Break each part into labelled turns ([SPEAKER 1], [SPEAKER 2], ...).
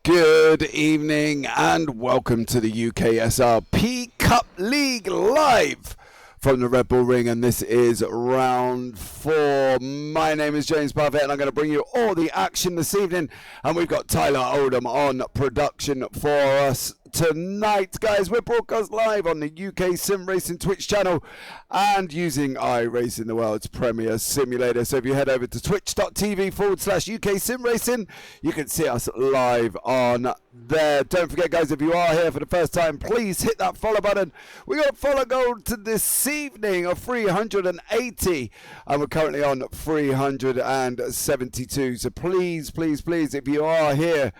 [SPEAKER 1] Good evening and welcome to the UKSR PCUP League live from the Red Bull Ring, and this is round 4. My name is James Parfett and I'm going to bring you all the action this evening, and we've got Tyler Oldham on production for us tonight. Guys, we're broadcast live on the UK Sim Racing Twitch channel and using iRacing, the world's premier simulator. So if you head over to twitch.tv/UK Sim Racing, you can see us live on there. Don't forget, guys, if you are here for the first time, please hit that follow button. We got follow gold to this evening of 380 and we're currently on 372. So please, if you are here,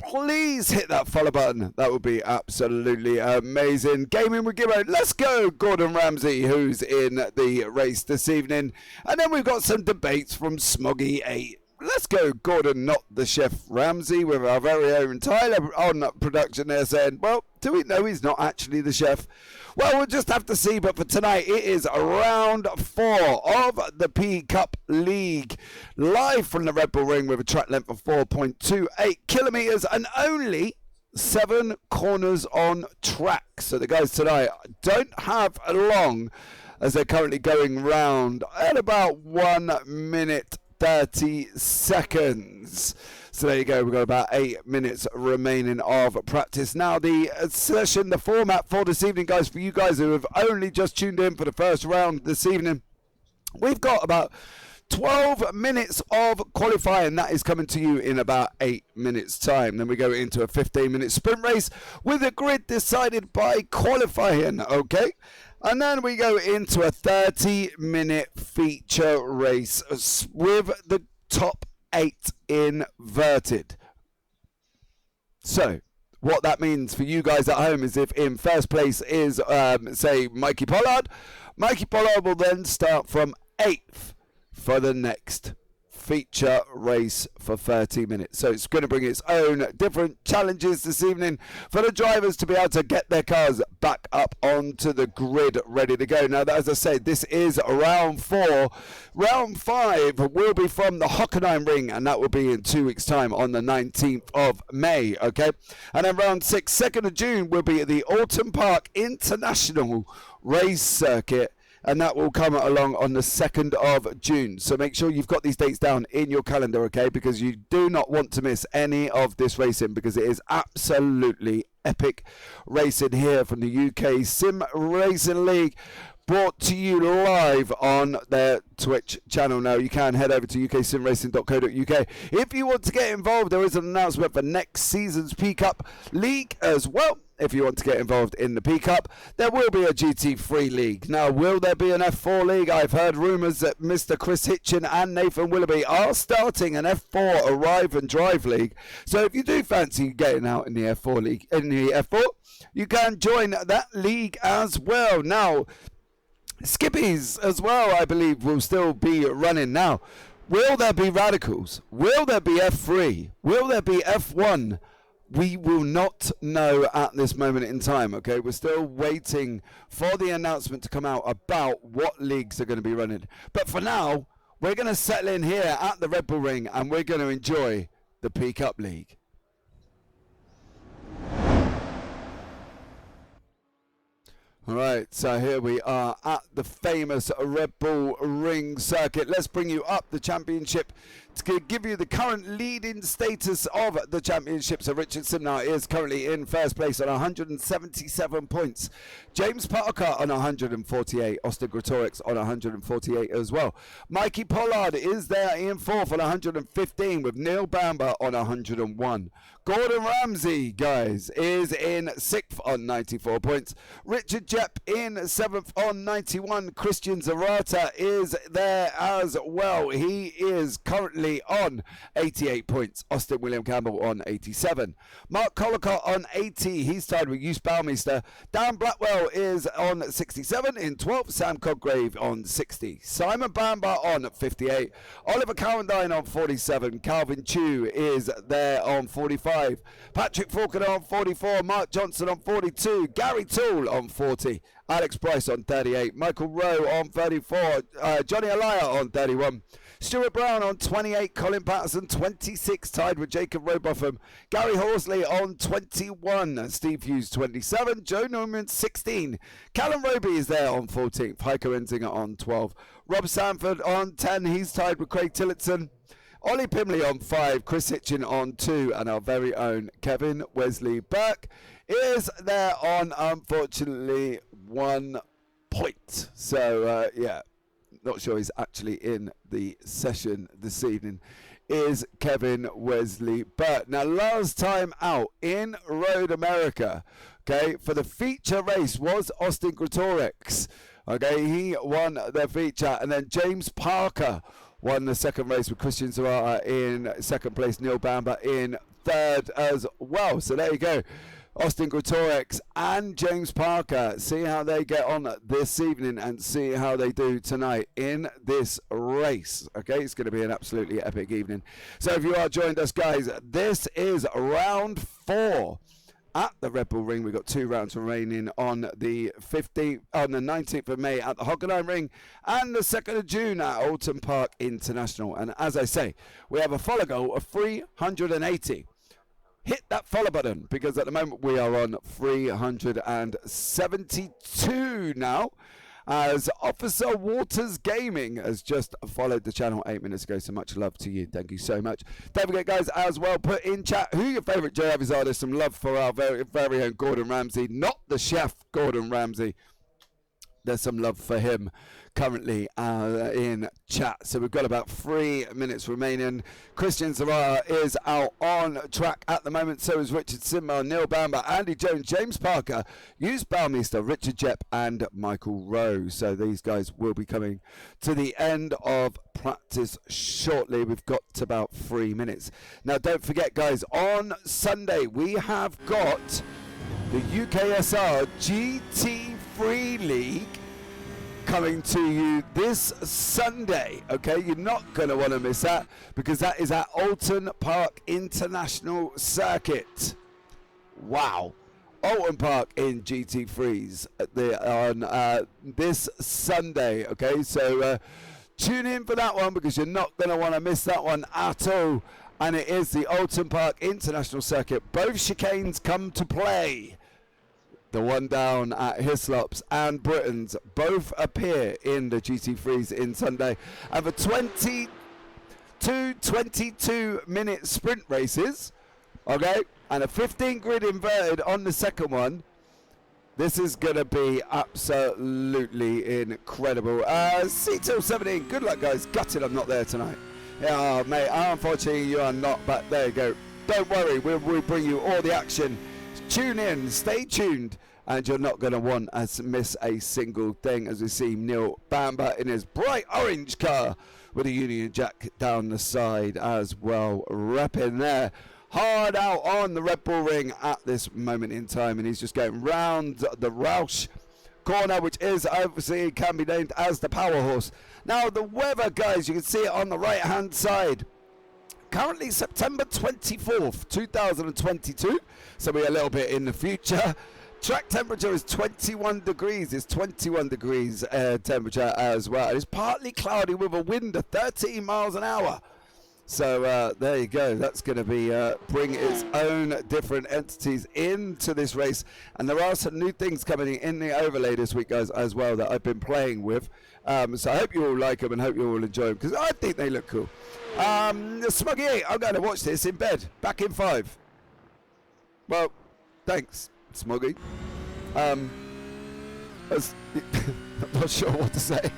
[SPEAKER 1] please hit that follow button. That would be absolutely amazing. Gaming with Gibbo. Let's go, Gordon Ramsay, who's in the race this evening. And then we've got some debates from Smoggy8. Let's go, Gordon, not the Chef Ramsay, with our very own Tyler on production there saying, well, do we know he's not actually the chef? Well, we'll just have to see, but for tonight, it is round 4 of the PCUP League, live from the Red Bull Ring with a track length of 4.28 kilometres and only 7 corners on track. So the guys tonight don't have long, as they're currently going round at about 1 minute 30 seconds. So there you go, we've got about 8 minutes remaining of practice. Now the session, the format for this evening, guys, for you guys who have only just tuned in for the first round this evening, we've got about 12 minutes of qualifying. That is coming to you in about 8 minutes time. Then we go into a 15-minute sprint race with a grid decided by qualifying, okay? And then we go into a 30-minute feature race with the top 8 inverted. So what that means for you guys at home is if in first place is, say, Mikey Pollard will then start from 8th for the next feature race for 30 minutes. So it's going to bring its own different challenges this evening for the drivers to be able to get their cars back up onto the grid ready to go. Now, as I said, this is round 4. Round 5 will be from the Hockenheim Ring, and that will be in 2 weeks time on the 19th of May, okay? And then round 6, 2nd of June, will be at the Alton Park International Race Circuit, and that will come along on the 2nd of June. So make sure you've got these dates down in your calendar, okay? Because you do not want to miss any of this racing, because it is absolutely epic racing here from the UK Sim Racing League, brought to you live on their Twitch channel. Now, you can head over to uksimracing.co.uk. If you want to get involved, there is an announcement for next season's PCUP League as well. If you want to get involved in the PCUP, there will be a GT3 League. Now, will there be an F4 League? I've heard rumours that Mr. Chris Hitchin and Nathan Willoughby are starting an F4 Arrive and Drive League. So if you do fancy getting out in the F4 League, you can join that league as well. Now, Skippies as well, I believe, will still be running. Now, will there be Radicals? Will there be F3? Will there be F1? We will not know at this moment in time, okay? We're still waiting for the announcement to come out about what leagues are going to be running. But for now, we're going to settle in here at the Red Bull Ring and we're going to enjoy the PCUP League. All right, so here we are at the famous Red Bull Ring circuit. Let's bring you up the championship to give you the current leading status of the championship. So Richard Simnar is currently in first place on 177 points. James Parker on 148. Austin Gretorix on 148 as well. Mikey Pollard is there in 4th on 115 with Neil Bamber on 101. Gordon Ramsay, guys, is in 6th on 94 points. Richard Jepp in 7th on 91. Christian Zarata is there as well. He is currently on 88 points. Austin William Campbell on 87. Mark Collicott on 80. He's tied with Hughes Balmeister. Dan Blackwell is on 67 in 12th. Sam Codgrave on 60. Simon Bamber on 58. Oliver Cowendine on 47. Calvin Chew is there on 45. Patrick Falconer on 44. Mark Johnson on 42. Gary Toole on 40. Alex Price on 38. Michael Rowe on 34. Johnny Alaya on 31. Stuart Brown on 28, Colin Patterson 26, tied with Jacob Robotham. Gary Horsley on 21, Steve Hughes 27, Joe Norman 16. Callum Roby is there on 14th, Heiko Enzinger on 12. Rob Sanford on 10, he's tied with Craig Tillotson. Ollie Pimley on 5, Chris Hitchin on 2, and our very own Kevin Wesley Burke is there on, unfortunately, 1 point. So, yeah, not sure he's actually in the session this evening, is Kevin Wesley Burke. Now, last time out in Road America, okay, for the feature race was Austin Gretorix. Okay, he won the feature, and then James Parker won the second race with Christian Zarata in second place, Neil Bamber in third as well. So there you go. Austin Gretorix and James Parker. See how they get on this evening and see how they do tonight in this race. Okay, it's going to be an absolutely epic evening. So if you are joined us, guys, this is round 4 at the Red Bull Ring. We've got 2 rounds remaining on the 19th of May at the Hockenheim Ring and the 2nd of June at Alton Park International. And as I say, we have a follow goal of 380. Hit that follow button, because at the moment we are on 372 now, as Officer Waters Gaming has just followed the channel 8 minutes ago. So much love to you. Thank you so much. Don't forget, guys, as well, put in chat who your favourite JRVs are. There's some love for our very own Gordon Ramsay, not the chef Gordon Ramsay. There's some love for him currently in chat. So we've got about 3 minutes remaining. Christian Zarata is out on track at the moment. So is Richard Simmer, Neil Bamber, Andy Jones, James Parker, Hughes Balmeister, Richard Jepp and Michael Rowe. So these guys will be coming to the end of practice shortly. We've got about 3 minutes. Now don't forget, guys, on Sunday we have got the UKSR GT3 League coming to you this Sunday. Okay, you're not going to want to miss that, because that is at Alton Park International Circuit. Wow. Alton Park in GT3s on this Sunday. Okay, so tune in for that one, because you're not going to want to miss that one at all. And it is the Alton Park International Circuit. Both chicanes come to play. The one down at Hislops and Britain's both appear in the GT3s in Sunday. And for 22-minute sprint races, okay, and a 15 grid inverted on the second one, this is going to be absolutely incredible. C2 17, good luck, guys. Gutted I'm not there tonight. Yeah, mate, unfortunately you are not, but there you go. Don't worry, we'll bring you all the action. Tune in, stay tuned, and you're not going to want to miss a single thing, as we see Neil Bamber in his bright orange car with a Union Jack down the side as well, repping there. Hard out on the Red Bull Ring at this moment in time, and he's just going round the Roush corner, which is obviously can be named as the Power Horse. Now the weather, guys, you can see it on the right hand side. Currently September 24th 2022, so we're a little bit in the future. Track temperature is 21 degrees. It's 21 degrees temperature as well. It's partly cloudy with a wind of 13 miles an hour. So there you go. That's going to be bring its own different entities into this race. And there are some new things coming in the overlay this week, guys, as well, that I've been playing with. So I hope you all like them and hope you all enjoy them, because I think they look cool. Smuggy 8, I'm going to watch this in bed. Back in 5. Well, thanks, Smuggy. I'm not sure what to say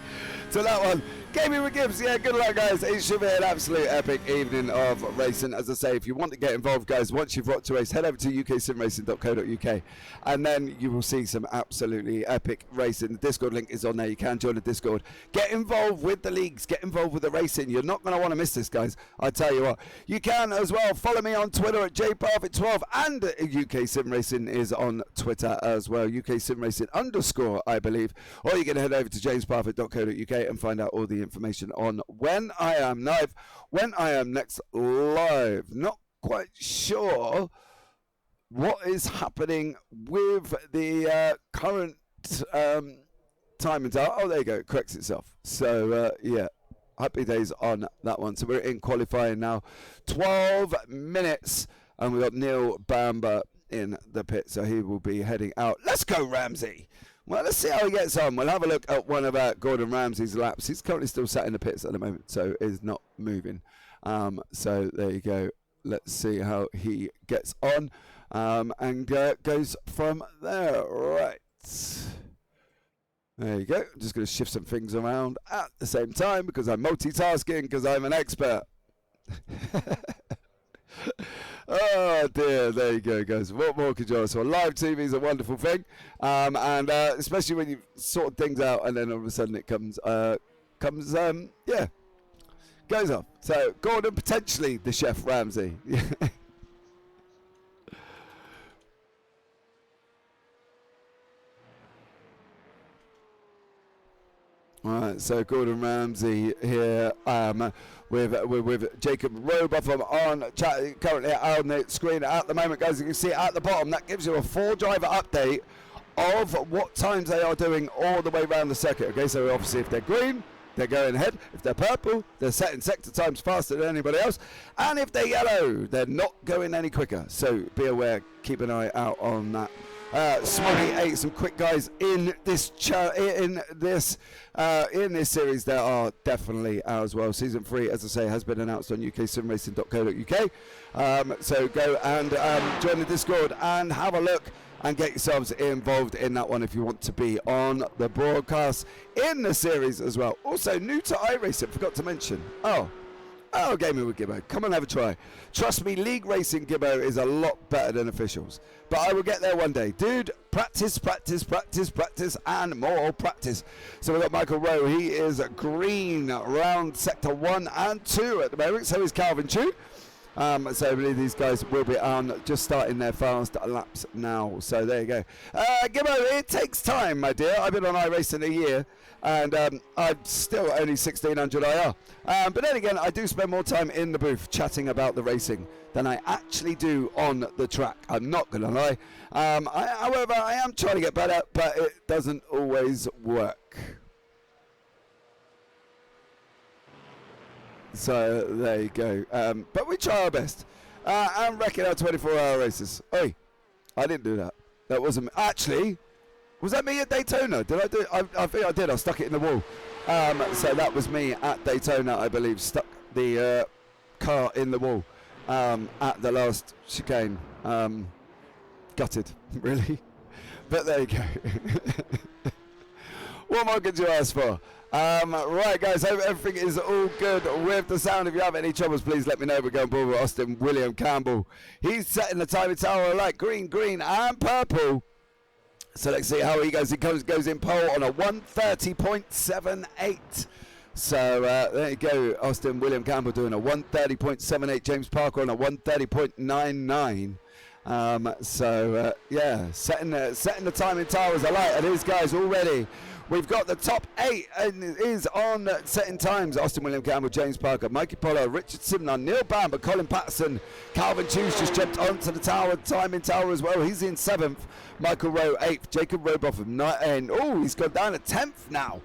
[SPEAKER 1] to that one. Gaming with Gibbs, yeah, good luck, guys. It should be an absolute epic evening of racing. As I say, if you want to get involved, guys, once you've rocked to race, head over to uksimracing.co.uk, and then you will see some absolutely epic racing. The Discord link is on there. You can join the Discord. Get involved with the leagues. Get involved with the racing. You're not going to want to miss this, guys. I tell you what. You can as well follow me on Twitter at jparfit12, and UK Sim Racing is on Twitter as well. UK Sim Racing _ I believe. Or you can head over to jamesparfit.co.uk and find out all the information on when I am next live. Not quite sure what is happening with the current time and hour. Oh, there you go. It corrects itself. So, yeah. happy days on that one. So we're in qualifying now. 12 minutes, and we've got Neil Bamber in the pit, so he will be heading out. Let's go, Ramsey. Well, let's see how he gets on. We'll have a look at one of Gordon Ramsay's laps. He's currently still sat in the pits at the moment, so is not moving. So there you go. Let's see how he gets on and goes from there. Right. There you go. I'm just going to shift some things around at the same time because I'm multitasking because I'm an expert. Oh dear, there you go, guys. What more could you ask for? Live TV is a wonderful thing, and especially when you sort things out and then all of a sudden it comes, yeah, goes off. So Gordon, potentially the Chef Ramsay. Alright, so Gordon Ramsay here with Jacob Robotham on chat, currently on the screen at the moment, guys. You can see at the bottom that gives you a 4-driver update of what times they are doing all the way around the circuit. Okay, so obviously if they're green, they're going ahead. If they're purple, they're setting sector times faster than anybody else. And if they're yellow, they're not going any quicker. So be aware, keep an eye out on that. Smoggy 8, some quick guys in this series. There are definitely as well. Season 3, as I say, has been announced on uksimracing.co.uk. So go and join the Discord and have a look and get yourselves involved in that one if you want to be on the broadcast in the series as well. Also, new to iRacing, forgot to mention. Oh, Gaming with Gibbo. Come and have a try. Trust me, League Racing Gibbo is a lot better than officials. But I will get there one day. Dude, practice, practice, practice, practice, and more practice. So we've got Michael Rowe. He is green around Sector 1 and 2 at the moment. So is Calvin Chu. So I believe these guys will be on just starting their fast laps now. So there you go. Gibbo, it takes time, my dear. I've been on iRacing a year. And I'm still only 1600 IR. But then again, I do spend more time in the booth chatting about the racing than I actually do on the track. I'm not going to lie. However, I am trying to get better, but it doesn't always work. So there you go. But we try our best. And wrecking our 24-hour races. Oi, I didn't do that. That wasn't me. Actually, was that me at Daytona? Did I do? I think I did. I stuck it in the wall. So that was me at Daytona, I believe. Stuck the car in the wall at the last chicane. Gutted, really. But there you go. What more could you ask for? Right, guys, hope everything is all good with the sound. If you have any troubles, please let me know. We're going forward with Austin William Campbell. He's setting the timing tower like green, and purple. So let's see how he goes. He goes in pole on a 130.78. So there you go. Austin William Campbell doing a 130.78. James Parker on a 130.99. Yeah, setting the timing towers alight, and these guys already. We've got the top 8 and is on setting times. Austin William Campbell, James Parker, Mikey Pollard, Richard Simnon, Neil Bamber, Colin Patterson, Calvin Hughes just jumped onto the timing tower as well. He's in 7th. Michael Rowe 8th. Jacob Robotham 9th. Oh, he's gone down to 10th now.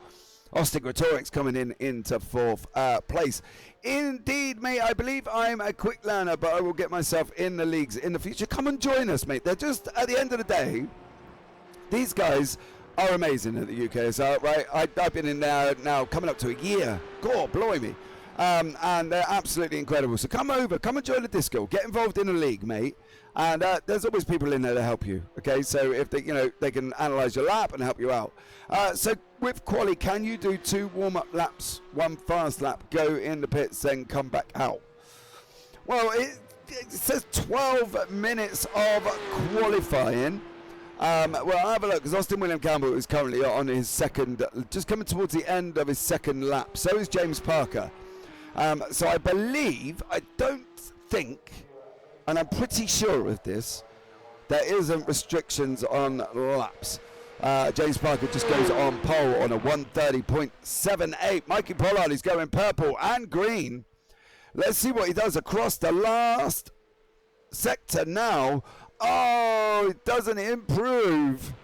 [SPEAKER 1] Austin Gretorix coming into 4th place. Indeed, mate, I believe I'm a quick learner, but I will get myself in the leagues in the future. Come and join us, mate. They're just, at the end of the day, these guys are amazing at the UKSR, right? I've been in there now coming up to a year. God, blimey. And they're absolutely incredible. So come over, come and join the Discord, get involved in a league, mate. And there's always people in there to help you. Okay, so if they, they can analyze your lap and help you out. So with quali, can you do 2 warm-up laps, 1 fast lap, go in the pits, then come back out? Well, it says 12 minutes of qualifying. Well, I'll have a look, because Austin William Campbell is currently on his second, just coming towards the end of his second lap. So is James Parker. So I believe, I don't think, and I'm pretty sure of this, there isn't restrictions on laps. James Parker just goes on pole on a 130.78. Mikey Pollard is going purple and green. Let's see what he does across the last sector now. Oh, it doesn't improve.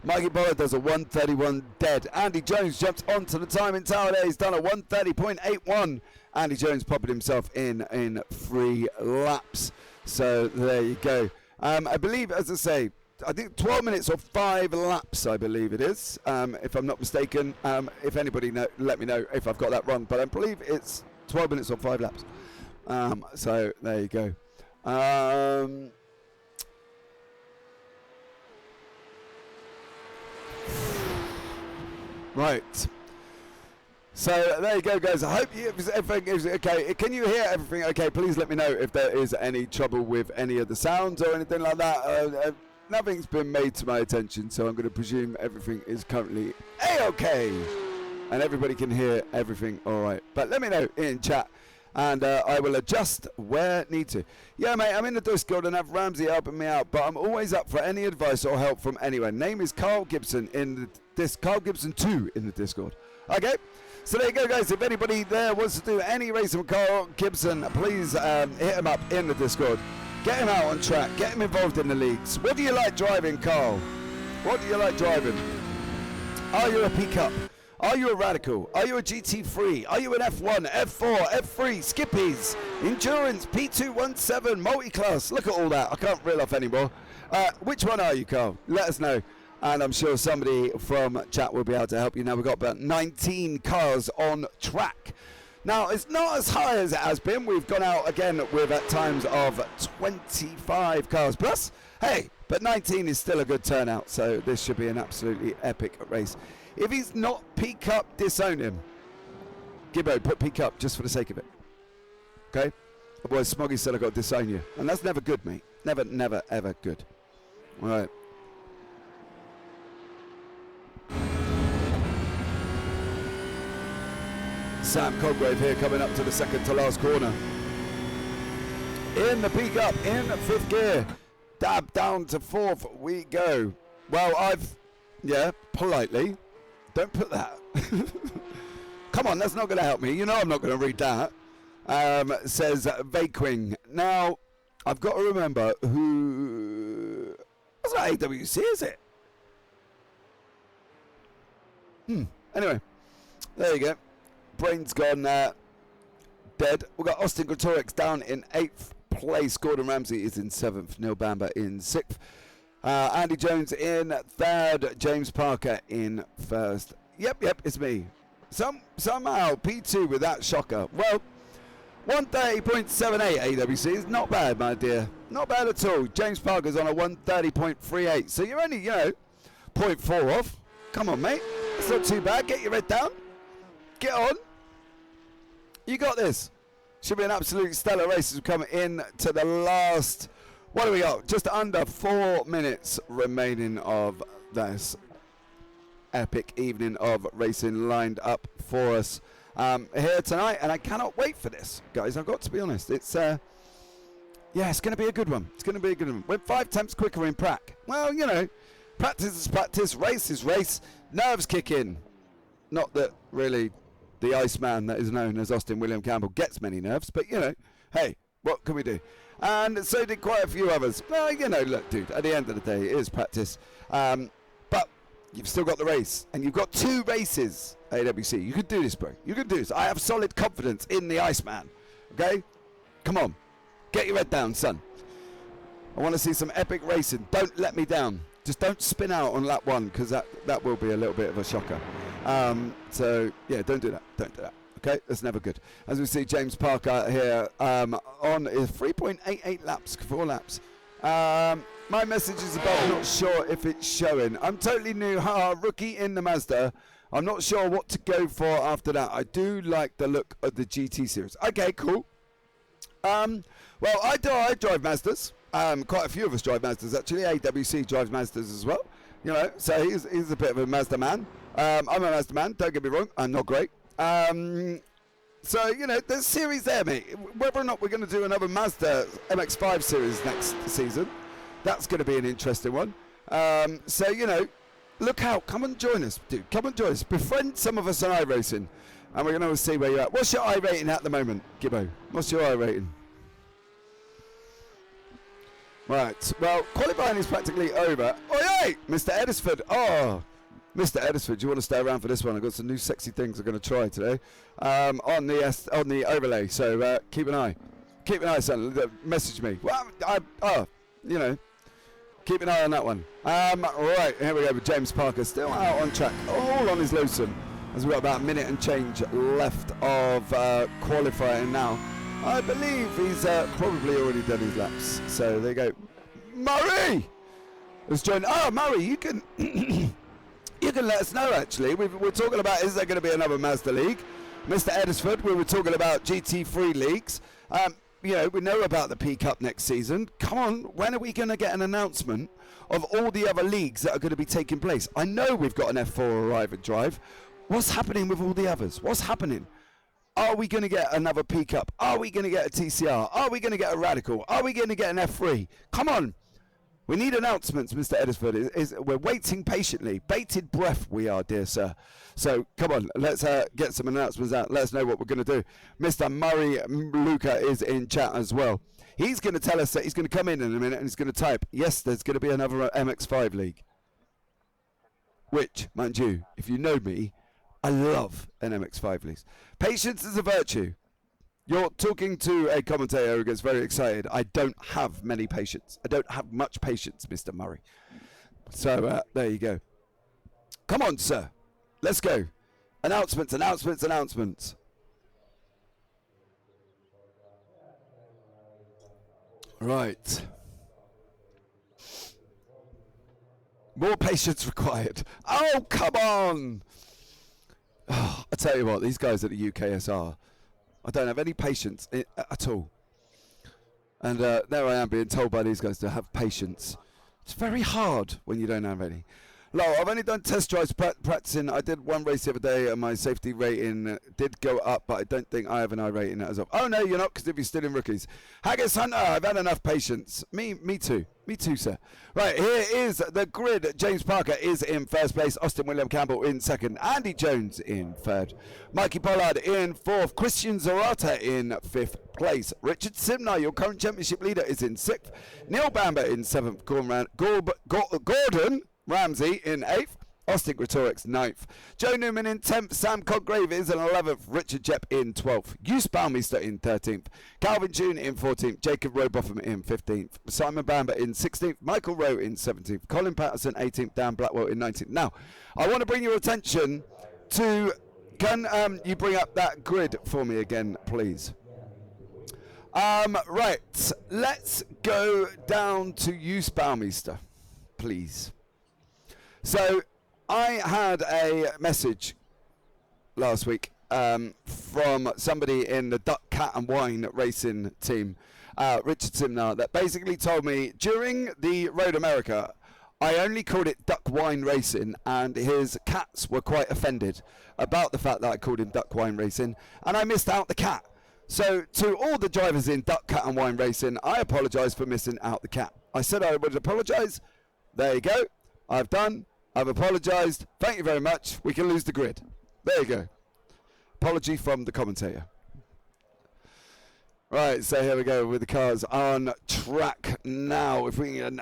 [SPEAKER 1] Mikey Pollard does a 1:31 dead. Andy Jones jumps onto the timing tower there. He's done a 1:30.81. Andy Jones popping himself in 3 laps. So there you go. I believe, as I say, I think 12 minutes or 5 laps, I believe it is, if I'm not mistaken. If anybody let me know if I've got that wrong. But I believe it's 12 minutes or 5 laps. So there you go. Right. So there you go, guys. I hope everything is okay. Can you hear everything okay? Please let me know if there is any trouble with any of the sounds or anything like that. Nothing's been made to my attention, so I'm going to presume everything is currently A-okay. And everybody can hear everything all right. But let me know in chat, and I will adjust where need to. Yeah, mate, I'm in the Discord and have Ramsey helping me out, but I'm always up for any advice or help from anyone. Name is Carl Gibson in Carl Gibson 2 in the Discord. Okay, so there you go, guys. If anybody there wants to do any racing with Carl Gibson, please hit him up in the Discord. Get him out on track. Get him involved in the leagues. What do you like driving, Carl? What do you like driving? Are you a PCUP? Are you a Radical? Are you a GT3? Are you an F1, F4, F3, Skippies, Endurance, P217, Multi-Class? Look at all that. I can't reel off anymore. Which one are you, Carl? Let us know. And I'm sure somebody from chat will be able to help you. Now, we've got about 19 cars on track. Now, it's not as high as it has been. We've gone out again with at times of 25 cars plus. Hey, but 19 is still a good turnout, so this should be an absolutely epic race. If he's not PCUP, disown him. Gibbo, put PCUP just for the sake of it. Okay? Otherwise, Smoggy said I got to disown you. And that's never good, mate. Never, never, ever good. All right. Sam Coggrave here coming up to the second to last corner. In the PCUP, in 5th gear. Dab down to 4th we go. Well, politely. Don't put that. Come on, that's not going to help me. You know I'm not going to read that. Says Vaquing. Now, I've got to remember who... That's not AWC, is it? Anyway, there you go. Brain's gone dead. We've got Austin Gretorix down in 8th place. Gordon Ramsay is in 7th. Neil Bamber in 6th. Andy Jones in 3rd. James Parker in 1st. Yep, it's me. Somehow P2 with that shocker. Well, 130.78 AWC is not bad, my dear. Not bad at all. James Parker's on a 130.38. So you're only, 0.4 off. Come on, mate. It's not too bad. Get your head down. Get on. You got this. Should be an absolute stellar race as we come in to the last... What do we got? Just under 4 minutes remaining of this epic evening of racing lined up for us here tonight, and I cannot wait for this, guys. I've got to be honest. It's it's going to be a good one. It's going to be a good one. We're 5 tenths quicker in prac. Well, practice is practice, race is race. Nerves kick in. Not that really the Iceman that is known as Austin William Campbell gets many nerves, but hey, what can we do? And so did quite a few others. Well, look, dude, at the end of the day, it is practice. But you've still got the race, and you've got 2 races, AWC. You can do this, bro. You can do this. I have solid confidence in the Iceman, okay? Come on. Get your head down, son. I want to see some epic racing. Don't let me down. Just don't spin out on lap 1, because that will be a little bit of a shocker. So, yeah, don't do that. Don't do that. Okay, that's never good. As we see James Parker here on 3.88 laps, 4 laps. My message is above, not sure if it's showing. I'm totally new, rookie in the Mazda. I'm not sure what to go for after that. I do like the look of the GT series. Okay, cool. Well, I drive Mazdas. Quite a few of us drive Mazdas, actually. AWC drives Mazdas as well. So he's a bit of a Mazda man. I'm a Mazda man, don't get me wrong. I'm not great. So, there's series there, mate. Whether or not we're going to do another Mazda MX-5 series next season, that's going to be an interesting one. So, look out. Come and join us, dude. Come and join us. Befriend some of us on iRacing, and we're going to see where you're at. What's your iRating at the moment, Gibbo? What's your iRating? Right, well, qualifying is practically over. Oh, yay! Mr. Edisford. Oh, Mr. Edisford, do you want to stay around for this one? I've got some new sexy things I'm going to try today on the overlay. So keep an eye. Keep an eye, son. Message me. Well, you know, keep an eye on that one. Right, here we go with James Parker, still out on track, all on his lonesome, as we've got about a minute and change left of qualifying now. I believe he's probably already done his laps. So there you go. Murray has joined. Oh, Murray, you can you can let us know. Actually, we're talking about, is there going to be another Mazda League? Mr. Edisford, we were talking about GT3 leagues. You know, we know about the PCUP next season. Come on, when are we going to get an announcement of all the other leagues that are going to be taking place? I know we've got an F4 arrive and drive. What's happening with all the others? What's happening? Are we going to get another PCUP? Are we going to get a TCR? Are we going to get a Radical? Are we going to get an F3? Come on. We need announcements, Mr. Edisford. We're waiting patiently. Bated breath we are, dear sir. So, come on, let's get some announcements out. Let us know what we're going to do. Mr. Murray Luca is in chat as well. He's going to tell us that he's going to come in a minute and he's going to type, yes, there's going to be another MX5 league. Which, mind you, if you know me, I love an MX5 league. Patience is a virtue. You're talking to a commentator who gets very excited. I don't have many patience. I don't have much patience, Mr. Murray. So, there you go. Come on, sir. Let's go. Announcements, announcements, announcements. Right. More patience required. Oh, come on. Oh, I tell you what, these guys at the UKSR, I don't have any patience at all. And there I am being told by these guys to have patience. It's very hard when you don't have any. Look, I've only done test drives practicing. I did one race the other day and my safety rating did go up, but I don't think I have an I rating as of. Oh, no, you're not, because if you're still in rookies. Haggis Hunter, I've had enough patience. Me too. Me too, sir. Right, here is the grid. James Parker is in first place. Austin William Campbell in second. Andy Jones in third. Mikey Pollard in fourth. Christian Zarata in fifth place. Richard Simnar, your current championship leader, is in sixth. Neil Bamber in seventh. Gordon Ramsey in 8th, Austin Gretorix 9th, Joe Newman in 10th, Sam Codgrave is in 11th, Richard Jepp in 12th, Hugh Balmeister in 13th, Calvin June in 14th, Jacob Robotham in 15th, Simon Bamber in 16th, Michael Rowe in 17th, Colin Patterson 18th, Dan Blackwell in 19th. Now, I want to bring your attention to, can you bring up that grid for me again, please? Right, let's go down to Hugh Balmeister, please. So, I had a message last week from somebody in the Duck, Cat and Wine racing team, Richard Simnar, that basically told me during the Road America, I only called it Duck Wine Racing, and his cats were quite offended about the fact that I called him Duck Wine Racing, and I missed out the cat. So, to all the drivers in Duck, Cat and Wine Racing, I apologise for missing out the cat. I said I would apologise. There you go. I've done. I've apologised. Thank you very much. We can lose the grid. There you go. Apology from the commentator. Right, so here we go with the cars on track now. If we can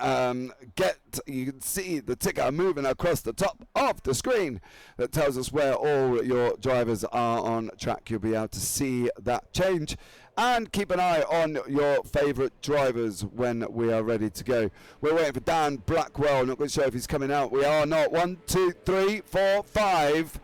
[SPEAKER 1] you can see the ticker moving across the top of the screen that tells us where all your drivers are on track. You'll be able to see that change. And keep an eye on your favourite drivers when we are ready to go. We're waiting for Dan Blackwell. Not quite sure if he's coming out. We are not. 1, 2, 3, 4, 5.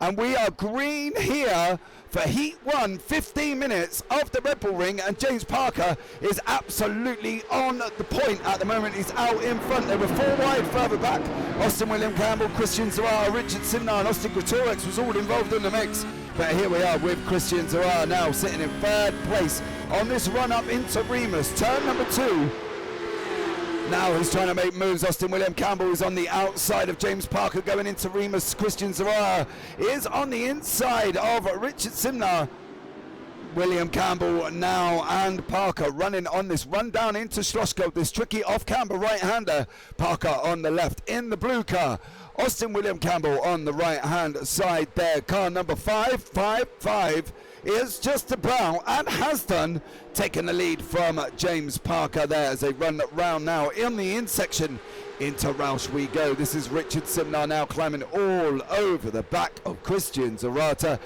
[SPEAKER 1] And we are green here for Heat 1, 15 minutes of the Red Bull Ring. And James Parker is absolutely on the point at the moment. He's out in front. They were 4 wide further back. Austin William Campbell, Christian Zarata, Richard Simnar and Austin Gretorix was all involved in the mix. But here we are with Christian Zarata now sitting in third place on this run up into Remus. Turn number 2. Now he's trying to make moves. Austin William Campbell is on the outside of James Parker going into Remus. Christian Zarata is on the inside of Richard Simnar. William Campbell now and Parker running on this run down into Schlossgold. This tricky off-camber right-hander. Parker on the left in the blue car. Austin William Campbell on the right-hand side there. Car number 555 is just about, and has done, taken the lead from James Parker there as they run round now in the in section. Into Roush we go. This is Richard Simnar now climbing all over the back of Christian Zarata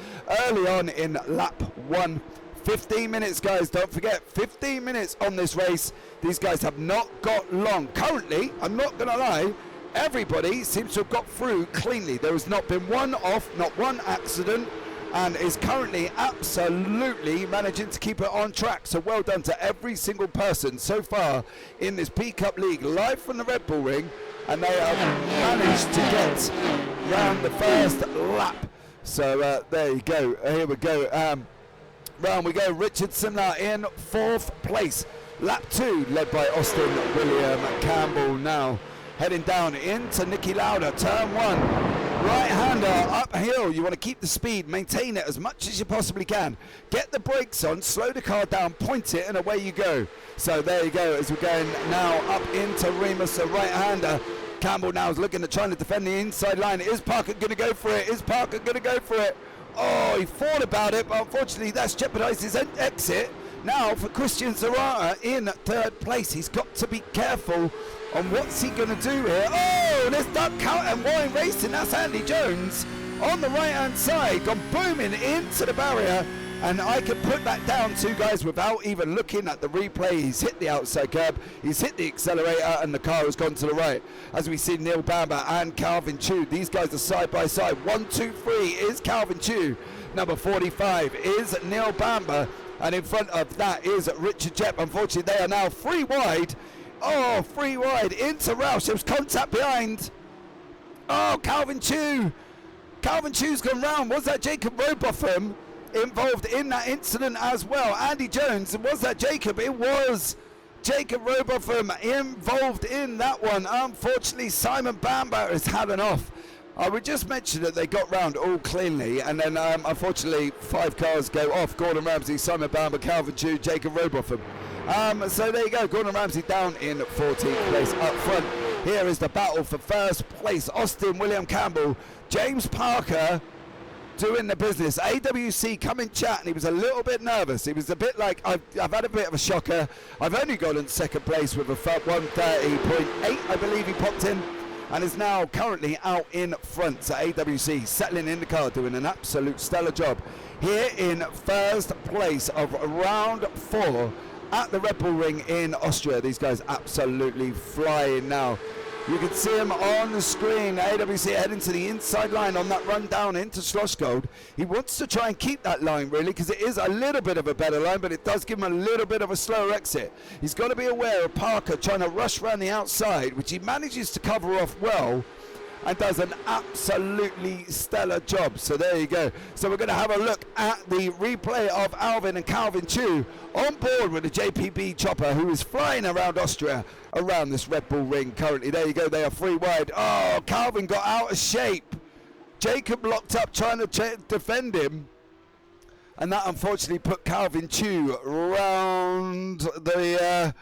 [SPEAKER 1] early on in lap 1. 15 minutes, guys, don't forget, 15 minutes on this race. These guys have not got long. Currently, I'm not going to lie, everybody seems to have got through cleanly. There has not been one off, not one accident, and is currently absolutely managing to keep it on track. So well done to every single person so far in this PCUP League, live from the Red Bull Ring, and they have managed to get round the first lap. So there you go, here we go. Round we go, Richard Simnar in 4th place. Lap 2 led by Austin William Campbell now. Heading down into Nicky Lauda, turn 1. Right-hander uphill, you want to keep the speed, maintain it as much as you possibly can. Get the brakes on, slow the car down, point it, and away you go. So there you go, as we're going now up into Remus, the right-hander. Campbell now is looking to trying to defend the inside line. Is Parker going to go for it? Is Parker going to go for it? Oh, he thought about it, but unfortunately that's jeopardised his exit. Now for Christian Zarata in 3rd place. He's got to be careful on what's he going to do here. Oh, there's Duck Count and Wine Racing. That's Andy Jones on the right-hand side, gone booming into the barrier. And I can put that down too, guys, without even looking at the replay. He's hit the outside curb, he's hit the accelerator, and the car has gone to the right. As we see Neil Bamber and Calvin Chu, these guys are side by side. 1, 2, 3 is Calvin Chu. Number 45 is Neil Bamber. And in front of that is Richard Jepp. Unfortunately, they are now 3 wide. Oh, 3 wide into Roush. There was contact behind. Oh, Calvin Chu. Calvin Chu's gone round. Was that Jacob Robotham involved in that incident as well? Andy Jones, was that Jacob? It was Jacob Robotham involved in that one. Unfortunately, Simon Bamber has had an off. I would just mention that they got round all cleanly, and then unfortunately 5 cars go off. Gordon Ramsay, Simon Bamber, Calvin Chu, Jacob Robotham. So there you go, Gordon Ramsay down in 14th place up front. Here is the battle for 1st place. Austin William Campbell, James Parker doing the business. AWC come in chat and he was a little bit nervous. He was a bit like, I've had a bit of a shocker. I've only got in 2nd place with a 130.8, I believe he popped in, and is now currently out in front. So AWC settling in the car, doing an absolute stellar job. Here in 1st place of round 4 at the Red Bull Ring in Austria. These guys absolutely flying now. You can see him on the screen. AWC heading to the inside line on that run down into Schlossgold. He wants to try and keep that line, really, because it is a little bit of a better line, but it does give him a little bit of a slower exit. He's got to be aware of Parker trying to rush around the outside, which he manages to cover off well, and does an absolutely stellar job. So there you go. So we're going to have a look at the replay of Alvin and Calvin Chu on board with the JPB chopper, who is flying around Austria, around this Red Bull Ring currently. There you go, they are 3 wide. Oh, Calvin got out of shape. Jacob locked up trying to defend him, and that unfortunately put Calvin Chu round the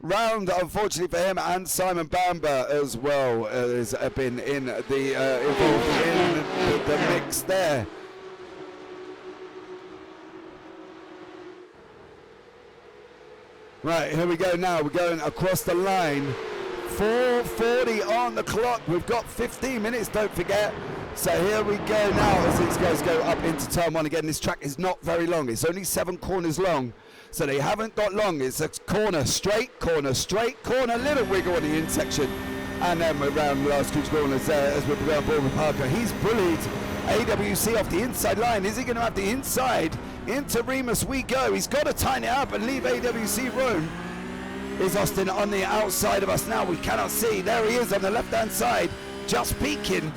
[SPEAKER 1] round, unfortunately for him, and Simon Bamber as well has been in the involved in the mix there. Right, here we go now. We're going across the line. 4:40 on the clock. We've got 15 minutes, don't forget. So here we go now as these guys go up into turn 1 again. This track is not very long. It's only 7 corners long. So they haven't got long. It's a corner, straight, little wiggle on the in section. And then we're around the last 2 corners as we're going board with Parker. He's bullied AWC off the inside line. Is he going to have the inside? Into Remus we go. He's got to tighten it up and leave AWC room. Is Austin on the outside of us now? We cannot see. There he is on the left-hand side, just peeking.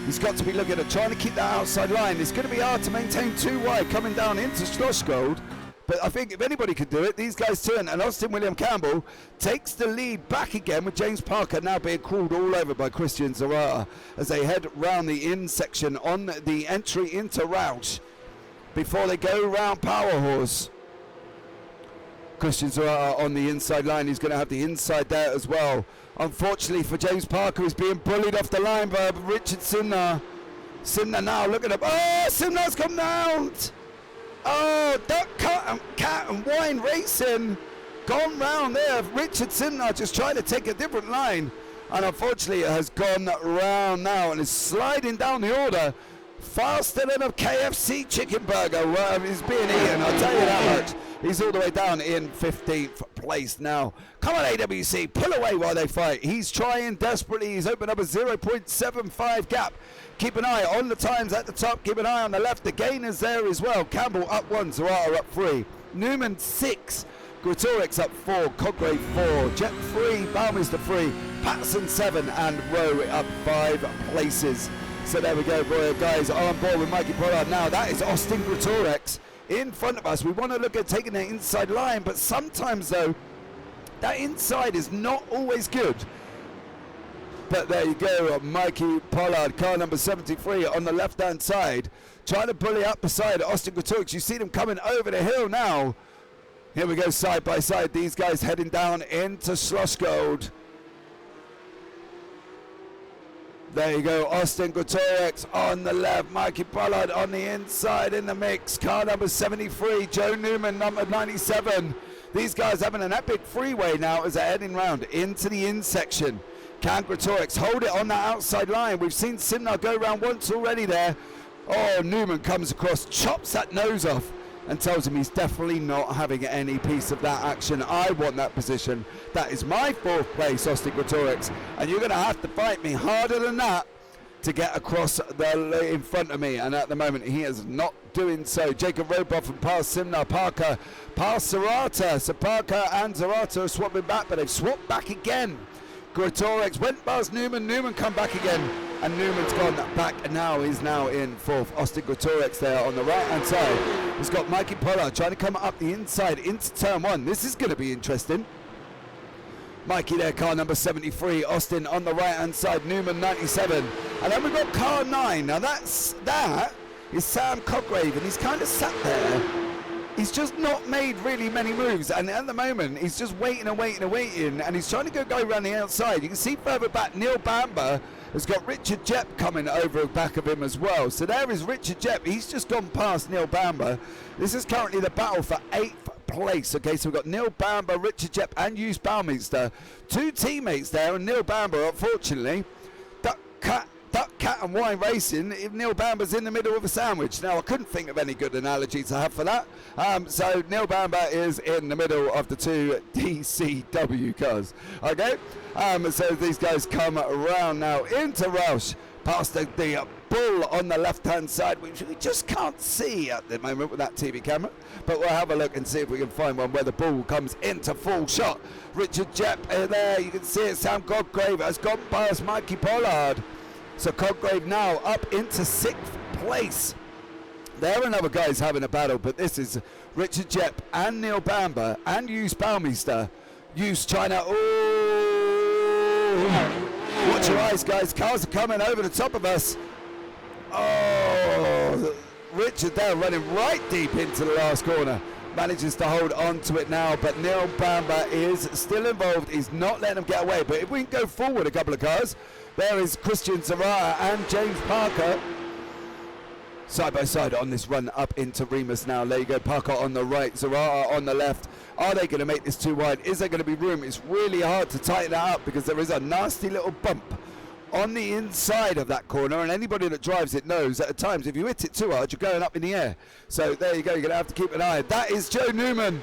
[SPEAKER 1] He's got to be looking at trying to keep that outside line. It's going to be hard to maintain 2 wide coming down into Schlossgold. But I think if anybody could do it, these guys turn, and Austin William Campbell takes the lead back again, with James Parker now being crawled all over by Christian Zarata as they head round the in section on the entry into Roush before they go round Power Horse. Christian Zarata on the inside line. He's going to have the inside there as well. Unfortunately for James Parker, he's being bullied off the line by Richard Simnar. Simnar now looking up. Oh, Simnar's come out. Oh, Duck Cat and Wine Racing gone round there. Richard Simnar just trying to take a different line, and unfortunately it has gone round now and is sliding down the order faster than a KFC chicken burger is being eaten. I'll tell you that much. He's all the way down in 15th place now. Come on, AWC, pull away while they fight. He's trying desperately. He's opened up a 0.75 gap. Keep an eye on the times at the top. Keep an eye on the left. The gainers there as well. Campbell up 1, Zarata up 3. Newman 6. Gretorix up 4. Cograve 4. Jet 3. Balmister 3. Patterson 7. And Rowe up 5 places. So there we go, boy, guys, on board with Mikey Pollard now. That is Austin Gretorix in front of us. We want to look at taking the inside line, but sometimes, though, that inside is not always good. But there you go, Mikey Pollard, car number 73 on the left-hand side, trying to bully up beside Austin Gretorix. You see them coming over the hill now. Here we go, side by side, these guys heading down into Schlossgold. There you go, Austin Gretorix on the left, Mikey Pollard on the inside in the mix. Car number 73, Joe Newman, number 97. These guys having an epic freeway now as they're heading round into the in section. Can Gretorix hold it on that outside line? We've seen Simnar go round once already there. Oh, Newman comes across, chops that nose off, and tells him he's definitely not having any piece of that action. I want that position. That is my 4th place, Austin Gretorix, and you're going to have to fight me harder than that to get across the in front of me, and at the moment he is not doing so. Jacob Roboff and past Simnar, Parker past Zarata. So Parker and Zarata are swapping back, but they've swapped back again. Gretorix went past Newman, Newman come back again, and Newman's gone back and now is now in 4th. Austin Gretorix there on the right hand side. He's got Mikey Pollard trying to come up the inside into turn 1. This is going to be interesting. Mikey there, car number 73. Austin on the right hand side, Newman 97. And then we've got car 9. Now that is Sam Cograve, and he's kind of sat there. He's just not made really many moves, and at the moment he's just waiting and waiting and waiting, and he's trying to go around the outside. You can see further back Neil Bamber has got Richard Jepp coming over the back of him as well. So there is Richard Jepp. He's just gone past Neil Bamber. This is currently the battle for 8th place. Okay, so we've got Neil Bamber, Richard Jepp and Hughes Balminster. 2 teammates there, and Neil Bamber, unfortunately, Duck Cat and Wine Racing, if Neil Bamber's in the middle of a sandwich. Now, I couldn't think of any good analogies to have for that. So Neil Bamber is in the middle of the 2 DCW cars. Okay, so these guys come around now into Roush, past the bull on the left-hand side, which we just can't see at the moment with that TV camera. But we'll have a look and see if we can find one where the bull comes into full shot. Richard Jepp there, you can see it. Sam Cograve has gone past Mikey Pollard. So Cograve now up into 6th place. There are other guys having a battle, but this is Richard Jepp and Neil Bamber and Hughes Balminster. Hughes trying to... Oh! Watch your eyes, guys. Cars are coming over the top of us. Oh! Richard there running right deep into the last corner. Manages to hold on to it now, but Neil Bamber is still involved. He's not letting him get away. But if we can go forward a couple of cars, there is Christian Zarata and James Parker side by side on this run up into Remus now. There you go, Parker on the right, Zarata on the left. Are they going to make this too wide? Is there going to be room? It's really hard to tighten that up because there is a nasty little bump on the inside of that corner, and anybody that drives it knows that at times if you hit it too hard, you're going up in the air. So there you go, you're going to have to keep an eye. That is Joe Newman.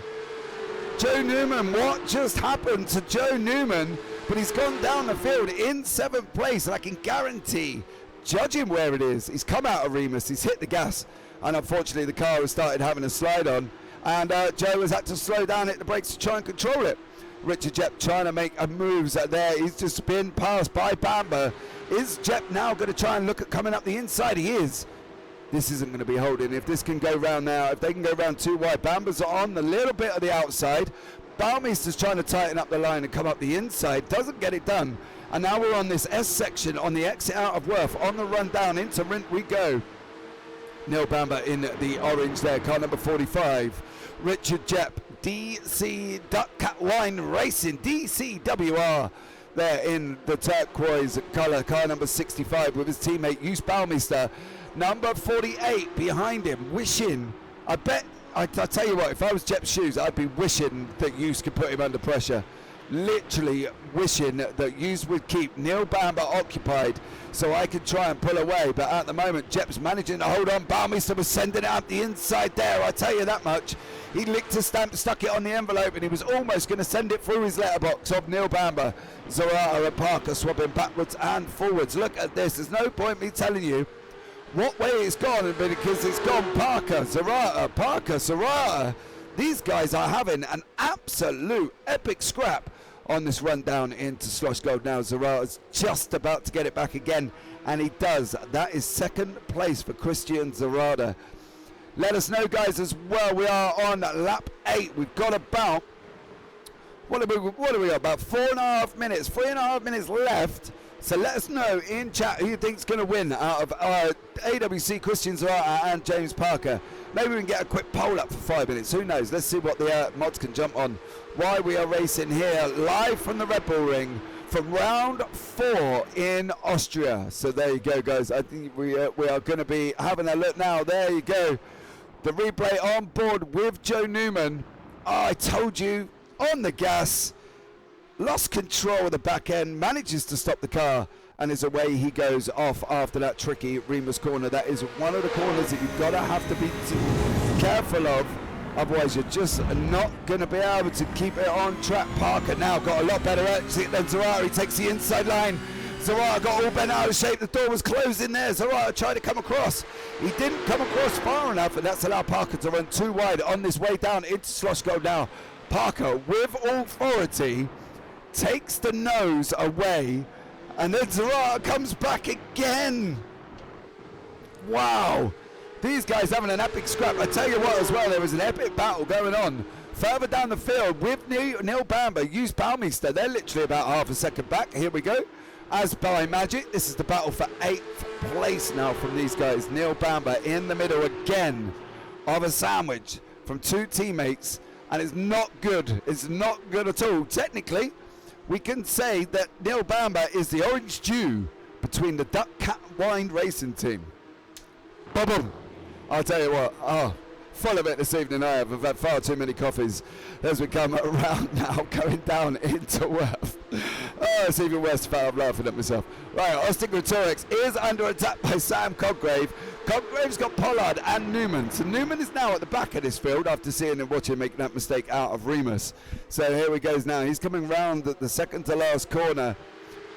[SPEAKER 1] Joe Newman, what just happened to Joe Newman? But he's gone down the field in 7th place, and I can guarantee, judging where it is, he's come out of Remus, he's hit the gas, and unfortunately the car has started having a slide on, and Joe has had to slow down, hit the brakes to try and control it. Richard Jepp trying to make a moves there. He's just been passed by Bamber. Is Jepp now going to try and look at coming up the inside? He is. This isn't going to be holding. If this can go round now, if they can go round too wide, Bamber's on a little bit of the outside. Balminster's trying to tighten up the line and come up the inside. Doesn't get it done. And now we're on this S section on the exit out of Worth. On the run down into Rint we go. Neil Bamber in the orange there, car number 45. Richard Jepp, DC Duck Cat Wine Racing, DCWR, there in the turquoise colour, car number 65 with his teammate Hughes Balminster. Number 48 behind him, wishing I bet, I tell you what, if I was Jep's shoes, I'd be wishing that Hughes could put him under pressure. Literally wishing that Hughes would keep Neil Bamber occupied so I could try and pull away. But at the moment, Jep's managing to hold on. Baumeister was sending it up the inside there, I tell you that much. He licked his stamp, stuck it on the envelope, and he was almost going to send it through his letterbox of Neil Bamber. Zarata and Parker swapping backwards and forwards. Look at this. There's no point me telling you what way it's gone, because it's gone Parker, Zarata, Parker, Zarata. These guys are having an absolute epic scrap on this run down into Slosh Gold now. Zarata's just about to get it back again, and he does. That is second place for Christian Zarata. Let us know, guys, as well. We are on lap 8. We've got about, what are we got? About 4.5 minutes, 3.5 minutes left. So let us know in chat who you think's going to win out of AWC, Christian Zarata and James Parker. Maybe we can get a quick poll up for 5 minutes. Who knows? Let's see what the mods can jump on. Why we are racing here live from the Red Bull Ring from round 4 in Austria. So there you go, guys. I think we are going to be having a look now. There you go. The replay on board with Joe Newman. Oh, I told you, on the gas. Lost control of the back end, manages to stop the car, and is away he goes off after that tricky Remus corner. That is one of the corners that you've got to have to be careful of, otherwise you're just not going to be able to keep it on track. Parker now got a lot better exit than Zarata. He takes the inside line. Zarata got all bent out of shape. The door was closing there. Zarata tried to come across. He didn't come across far enough, and that's allowed Parker to run too wide on this way down into Slosh Gold now. Parker, with authority, takes the nose away, and then Zarata comes back again. Wow, these guys having an epic scrap. I tell you what as well, there was an epic battle going on further down the field with Neil Bamber, Hughes Baumeister. They're literally about half a second back. Here we go. As by magic, this is the battle for 8th place now from these guys. Neil Bamber in the middle again of a sandwich from 2 teammates, and it's not good. It's not good at all. Technically, we can say that Neil Bamber is the orange Jew between the Duck Cat Wine racing team. Boom. I'll tell you what, full of it this evening I have. I've had far too many coffees as we come around now, going down into Worth. Oh, it's even worse if I'm laughing at myself. Right, Austin Gretorix is under attack by Sam Coggrave. Coggrave's got Pollard and Newman. So Newman is now at the back of this field after seeing and watching him make that mistake out of Remus. So here he goes now. He's coming round at the second to last corner.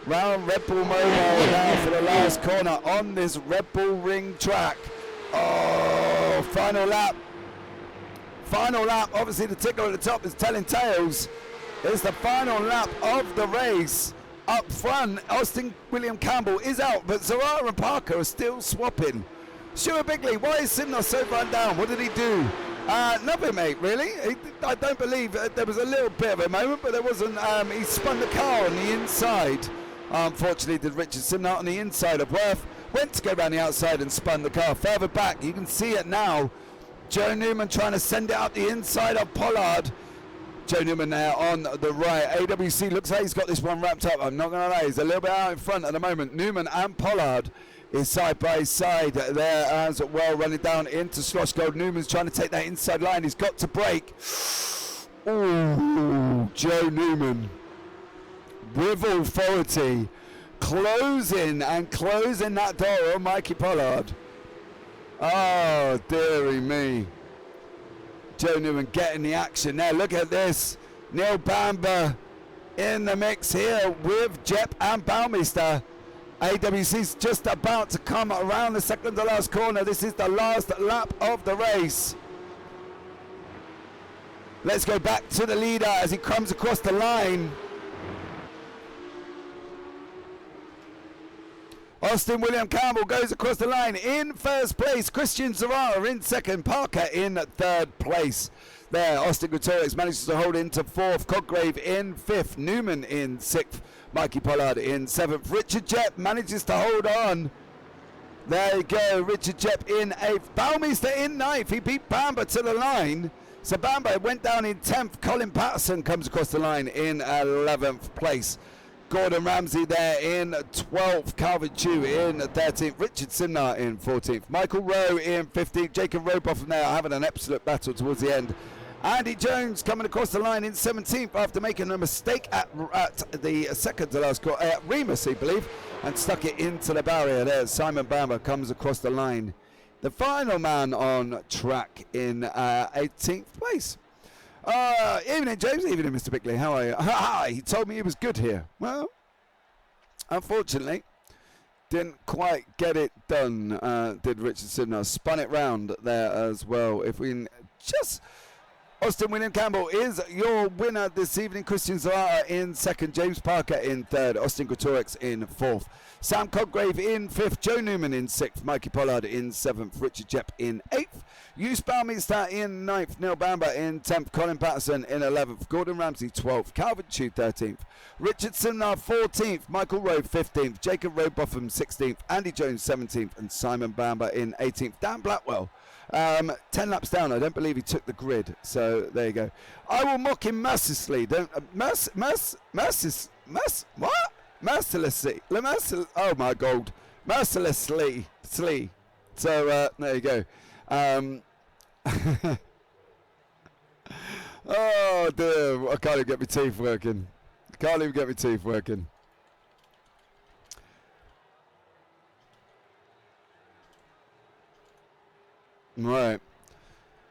[SPEAKER 1] Round Red Bull Mobile now for the last corner on this Red Bull Ring track. Oh, final lap. Final lap. Obviously the ticker at the top is telling tales. It's the final lap of the race. Up front, Austin William Campbell is out, but Zarata and Parker are still swapping. Stuart Bigley, why is Simnos so run down? What did he do? Nothing, mate, really. I don't believe there was a little bit of a moment, but there wasn't. He spun the car on the inside. Unfortunately, did Richard Simnott on the inside of Worth. Went to go around the outside and spun the car further back. You can see it now. Joe Newman trying to send it up the inside of Pollard. Joe Newman there on the right. AWC looks like he's got this one wrapped up. I'm not going to lie, he's a little bit out in front at the moment. Newman and Pollard is side by side there as well, running down into Slosh Gold. Newman's trying to take that inside line. He's got to break. Ooh, Joe Newman with authority, closing that door on Mikey Pollard. Oh, dearie me. Joe Newman getting the action there. Look at this. Neil Bamber in the mix here with Jep and Baumeister. AWC's just about to come around the second to last corner. This is the last lap of the race. Let's go back to the leader as he comes across the line. Austin William Campbell goes across the line in first place. Christian Zarata in second. Parker in third place. There, Austin Gretorix manages to hold into fourth. Coggrave in fifth. Newman in sixth. Mikey Pollard in seventh. Richard Jep manages to hold on. There you go. Richard Jep in eighth. Baumeister in ninth. He beat Bamber to the line. So Bamber went down in 10th. Colin Patterson comes across the line in 11th place. Gordon Ramsay there in 12th, Calvin Chu in 13th, Richard Simnar in 14th, Michael Rowe in 15th, Jacob Robotham there having an absolute battle towards the end. Andy Jones coming across the line in 17th after making a mistake at the second to last corner, at Remus, I believe, and stuck it into the barrier there. Simon Bamber comes across the line. The final man on track in 18th place. Evening, James. Evening, Mr. Bickley. How are you? He told me he was good here. Well, unfortunately, didn't quite get it done, did Richard Simnar. Spun it round there as well. If we can just... Austin William Campbell is your winner this evening. Christian Zara in second, James Parker in third, Austin Gretorix in fourth, Sam Codgrave in fifth, Joe Newman in sixth, Mikey Pollard in seventh, Richard Jepp in eighth, Hugh Spalminster in ninth, Neil Bamber in 10th, Colin Patterson in 11th, Gordon Ramsay 12th, Calvin Chu 13th, Richard Simnar 14th, Michael Rowe 15th, Jacob Robotham 16th, Andy Jones 17th, and Simon Bamber in 18th. Dan Blackwell 10 laps down. I don't believe he took the grid, so there you go. I will mock him mercilessly. Mercilessly. Oh my God, mercilessly. So there you go. Oh dear, I can't even get my teeth working. Right,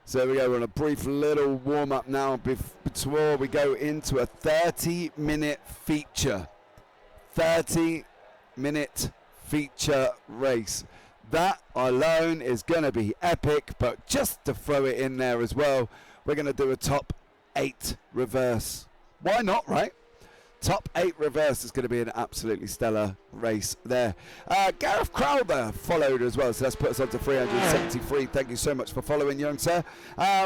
[SPEAKER 1] so there we go. We're on a brief little warm-up now before we go into a 30-minute feature. 30-minute feature race. That alone is going to be epic, but just to throw it in there as well, we're going to do a top 8 reverse. Why not, right? Top 8 reverse is going to be an absolutely stellar race there. Gareth Crowther followed as well, so that's put us on to 373. Thank you so much for following, young sir.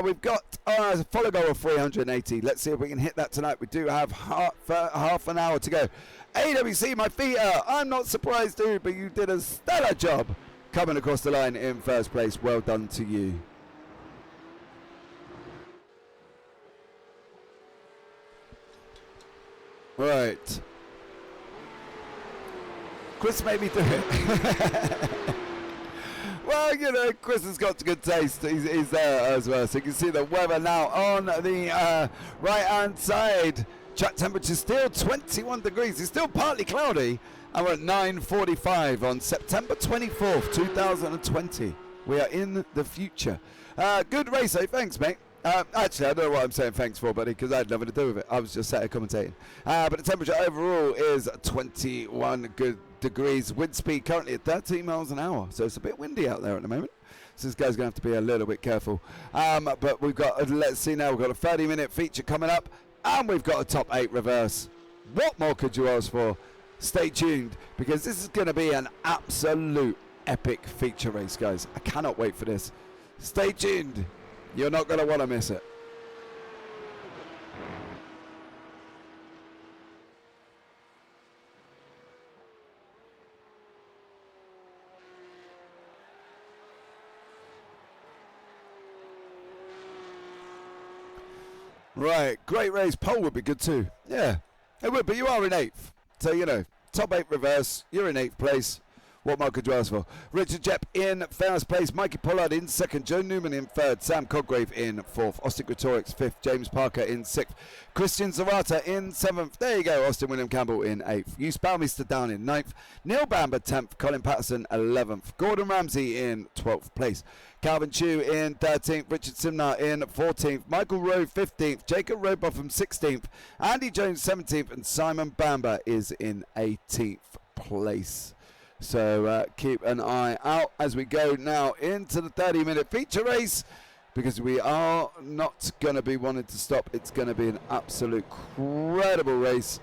[SPEAKER 1] We've got a follow goal of 380. Let's see if we can hit that tonight. We do have half an hour to go. AWC, my feet are. I'm not surprised, dude, but you did a stellar job coming across the line in first place. Well done to you. Right. Chris made me do it. Well, you know, Chris has got good taste. He's there as well. So you can see the weather now on the right-hand side. Track temperature still 21 degrees. It's still partly cloudy. And we're at 9:45 on September 24th, 2020. We are in the future. Good race, eh? Thanks, mate. Actually, I don't know what I'm saying thanks for, buddy, because I had nothing to do with it. I was just sat here commentating. But the temperature overall is 21 good degrees. Wind speed currently at 13 miles an hour. So it's a bit windy out there at the moment. So this guy's going to have to be a little bit careful. But we've got, let's see now, we've got a 30-minute feature coming up. And we've got a top 8 reverse. What more could you ask for? Stay tuned, because this is going to be an absolute epic feature race, guys. I cannot wait for this. Stay tuned. You're not going to want to miss it. Right, great race. Pole would be good too. Yeah, it would, but you are in 8th. So, you know, top 8 reverse. You're in 8th place. What more could you ask for? Richard Jepp in first place, Mikey Pollard in second, Joe Newman in third, Sam Codgrave in fourth, Austin Gretorix fifth, James Parker in sixth, Christian Zarata in seventh. There you go, Austin William Campbell in eighth, Hugh Spalminster down in ninth, Neil Bamber 10th, Colin Patterson 11th, Gordon Ramsay in 12th place, Calvin Chu in 13th, Richard Simnar in 14th, Michael Rowe 15th, Jacob Robotham 16th, Andy Jones 17th, and Simon Bamber is in 18th place. So keep an eye out as we go now into the 30-minute feature race, because we are not going to be wanting to stop. It's going to be an absolute incredible race.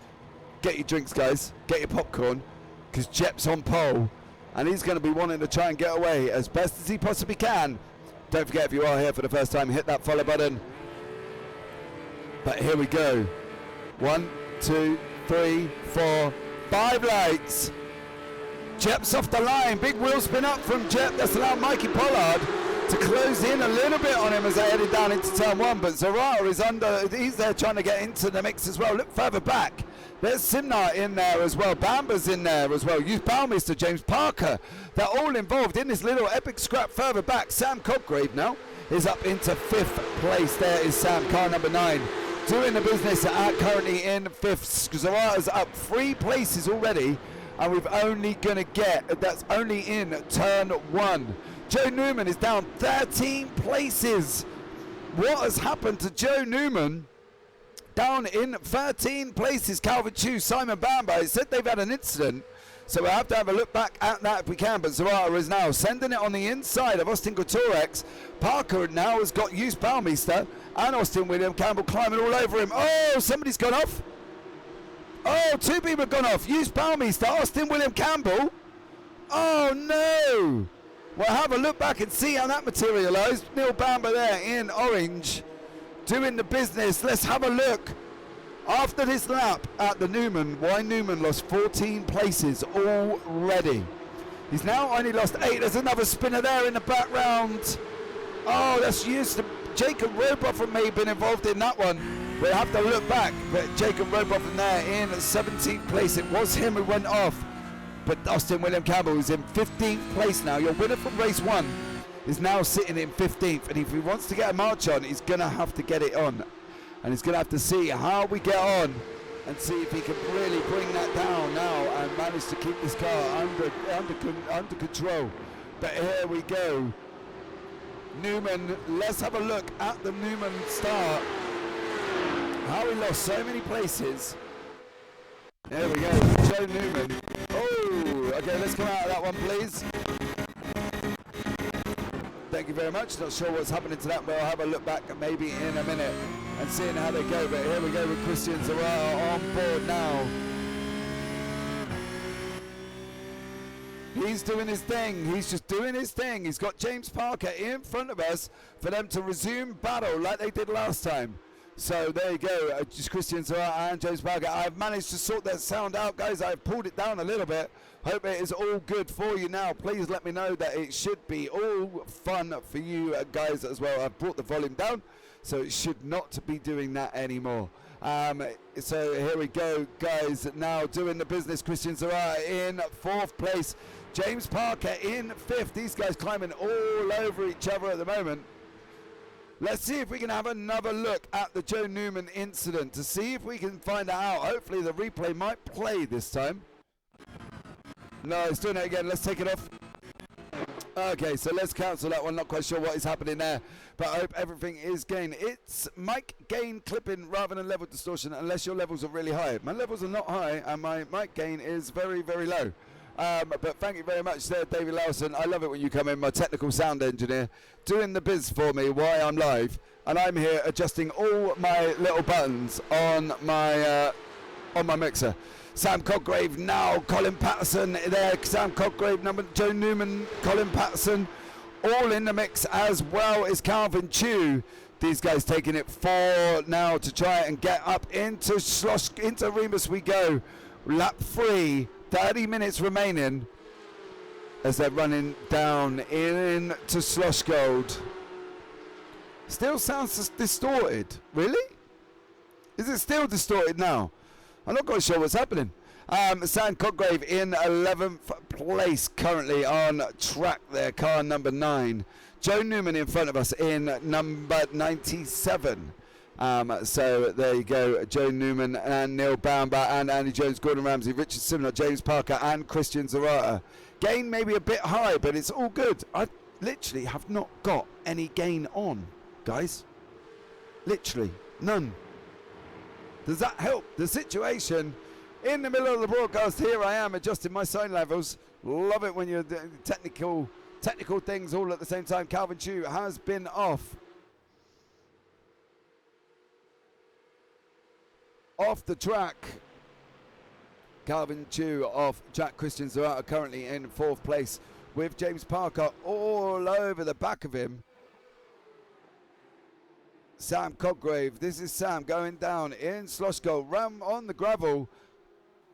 [SPEAKER 1] Get your drinks, guys. Get your popcorn, because Jepp's on pole, and he's going to be wanting to try and get away as best as he possibly can. Don't forget, if you are here for the first time, hit that follow button. But here we go. 1, 2, 3, 4, 5 lights. Jepp's off the line. Big wheel spin up from Jepp. That's allowed Mikey Pollard to close in a little bit on him as they headed down into turn one. But Zarata is under. He's there trying to get into the mix as well. Look further back. There's Simnar in there as well. Bamba's in there as well. Youth Bowmister, James Parker. They're all involved in this little epic scrap further back. Sam Codgrave now is up into 5th place. There is Sam, car number 9. Doing the business currently in 5th. Zarata's up 3 places already. And we've only going to get, that's only in turn 1. Joe Newman is down 13 places. What has happened to Joe Newman? Down in 13 places, Calvin Chu, Simon Bamba. It said they've had an incident, so we'll have to have a look back at that if we can. But Zarata is now sending it on the inside of Austin Gutorex. Parker now has got Hughes Balmeister and Austin William Campbell climbing all over him. Oh, somebody's gone off. Oh, 2 people have gone off. Hughes Balmeister, Austin William Campbell. Oh, no. We'll have a look back and see how that materialised. Neil Bamba there in orange, doing the business. Let's have a look after this lap at the Newman. Why Newman lost 14 places already. He's now only lost 8. There's another spinner there in the background. Oh, that's used to Jacob Robotham may have been involved in that one. We'll have to look back. But Jacob Robotham there in 17th place. It was him who went off. But Austin William Campbell is in 15th place now. Your winner from race 1 is now sitting in 15th, and if he wants to get a march on, he's going to have to get it on, and he's going to have to see how we get on and see if he can really bring that down now and manage to keep this car under control. But here we go. Newman, let's have a look at the Newman start. How he lost so many places. There we go, Joe Newman. Oh, okay, let's come out of that one, please. Thank you very much. Not sure what's happening to that, but I'll have a look back maybe in a minute and seeing how they go. But here we go with Christian Zarata on board now. He's doing his thing. He's just doing his thing. He's got James Parker in front of us for them to resume battle like they did last time. So there you go, just Christian Zarata and James Parker. I've managed to sort that sound out, guys. I've pulled it down a little bit. Hope it is all good for you now. Please let me know that it should be all fun for you guys as well. I've brought the volume down, so it should not be doing that anymore. So here we go, guys. Now doing the business. Christian Zarata in 4th place. James Parker in 5th. These guys climbing all over each other at the moment. Let's see if we can have another look at the Joe Newman incident to see if we can find out. Hopefully the replay might play this time. No, it's doing it again. Let's take it off. Okay, so let's cancel that one. Not quite sure what is happening there, but I hope everything is gain. It's mic gain clipping rather than level distortion, unless your levels are really high. My levels are not high, and my mic gain is very, very low. But thank you very much there, David Lawson. I love it when you come in, my technical sound engineer, doing the biz for me while I'm live, and I'm here adjusting all my little buttons on my mixer. Sam Codgrave now, Colin Patterson there, Sam Codgrave, Joe Newman, Colin Patterson, all in the mix, as well as Calvin Chu. These guys taking it 4 now to try and get up into into Remus we go. Lap 3, 30 minutes remaining as they're running down into Slosh Gold. Still sounds distorted. Really? Is it still distorted now? I'm not quite sure what's happening. Sam Codgrave in 11th place currently on track there, car number 9. Joe Newman in front of us in number 97. So there you go, Joe Newman and Neil Bamba and Andy Jones, Gordon Ramsay, Richard Simler, James Parker and Christian Zarata. Gain maybe a bit high, but it's all good. I literally have not got any gain on, guys. Literally none. Does that help the situation? In the middle of the broadcast, here I am adjusting my sound levels. Love it when you're doing technical things all at the same time. Calvin Chu has been off the track. Calvin Chu off Jack. Christian Zarata currently in 4th place with James Parker all over the back of him. Sam Codgrave, this is Sam going down in Slosh Gold, ram on the gravel.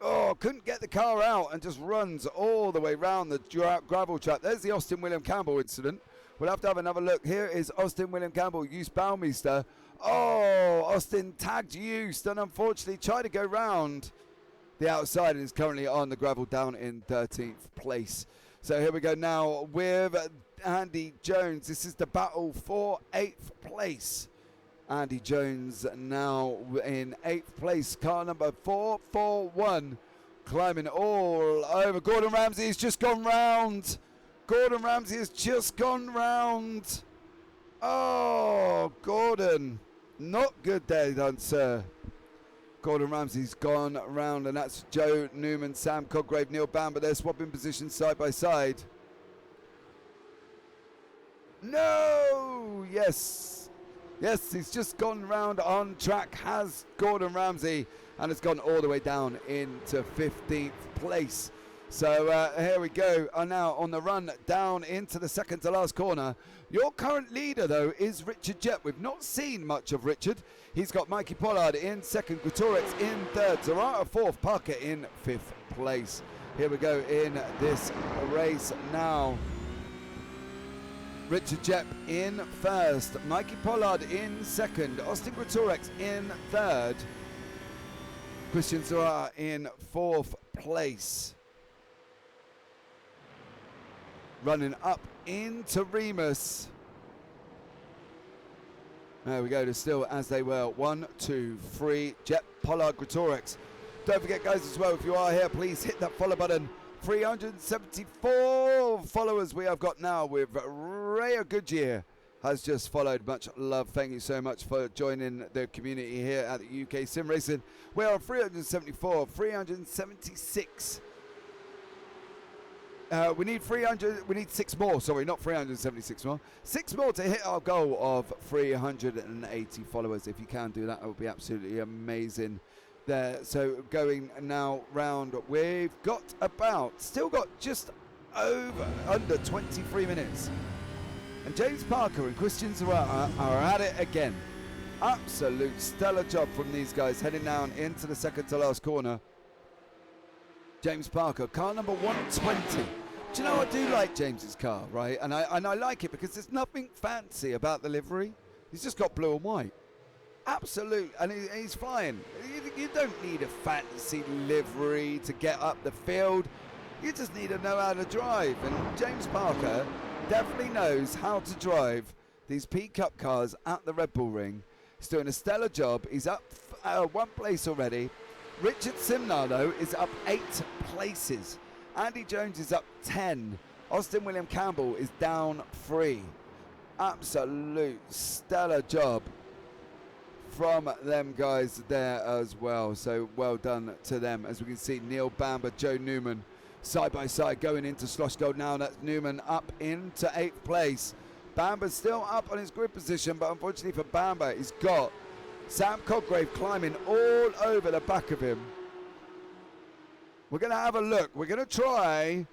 [SPEAKER 1] Oh, couldn't get the car out and just runs all the way round the gravel track. There's the Austin William Campbell incident. We'll have to have another look. Here is Austin William Campbell, Hughes Balmeister. Oh, Austin tagged Hughes and unfortunately tried to go round. the outside and is currently on the gravel down in 13th place. So here we go now with Andy Jones. This is the battle for 8th place. Andy Jones now in 8th place. Car number 441 climbing all over. Gordon Ramsay has just gone round. Gordon Ramsay has just gone round. Oh, Gordon. Not good there done, sir. Gordon Ramsay's gone round, and that's Joe Newman, Sam Coggrave, Neil Bamber. They're swapping positions side by side. No! Yes. Yes, he's just gone round on track, has Gordon Ramsay, and it's gone all the way down into 15th place. So here we go, now on the run down into the second to last corner. Your current leader, though, is Richard Jett. We've not seen much of Richard. He's got Mikey Pollard in second, Gutorex in third, Zarata fourth, Parker in 5th place. Here we go in this race now. Richard Jett in first, Mikey Pollard in second, Austin Gutorex in third, Christian Zarata in 4th place. Running up into Remus. There we go, they're still as they were. 1, 2, 3, Jett, Pollard, Gutorex. Don't forget, guys, as well, if you are here, please hit that follow button. 374 followers we have got now with Rhea Goodyear has just followed. Much love. Thank you so much for joining the community here at the UK Sim Racing. We are on 374, 376. We need 300. We need 6 more. Sorry, not 376 more. 6 more to hit our goal of 380 followers. If you can do that, it would be absolutely amazing. There. So going now round, we've got still got just under 23 minutes. And James Parker and Christian Zarata are at it again. Absolute stellar job from these guys heading down into the second to last corner. James Parker, car number 120. Do you know, I do like James's car, right? And I like it because there's nothing fancy about the livery. He's just got blue and white. Absolute, and he's flying. You don't need a fancy livery to get up the field. You just need to know how to drive. And James Parker definitely knows how to drive these PCUP cars at the Red Bull Ring. He's doing a stellar job. He's up 1 place already. Richard Simnar, though, is up 8 places. Andy Jones is up 10. Austin William Campbell is down 3. Absolute stellar job from them guys there as well. So well done to them. As we can see, Neil Bamber, Joe Newman, side by side going into Slosh Gold now. That's Newman up into 8th place. Bamber's still up on his grid position, but unfortunately for Bamber, he's got Sam Coggrave climbing all over the back of him. We're going to have a look. We're going to try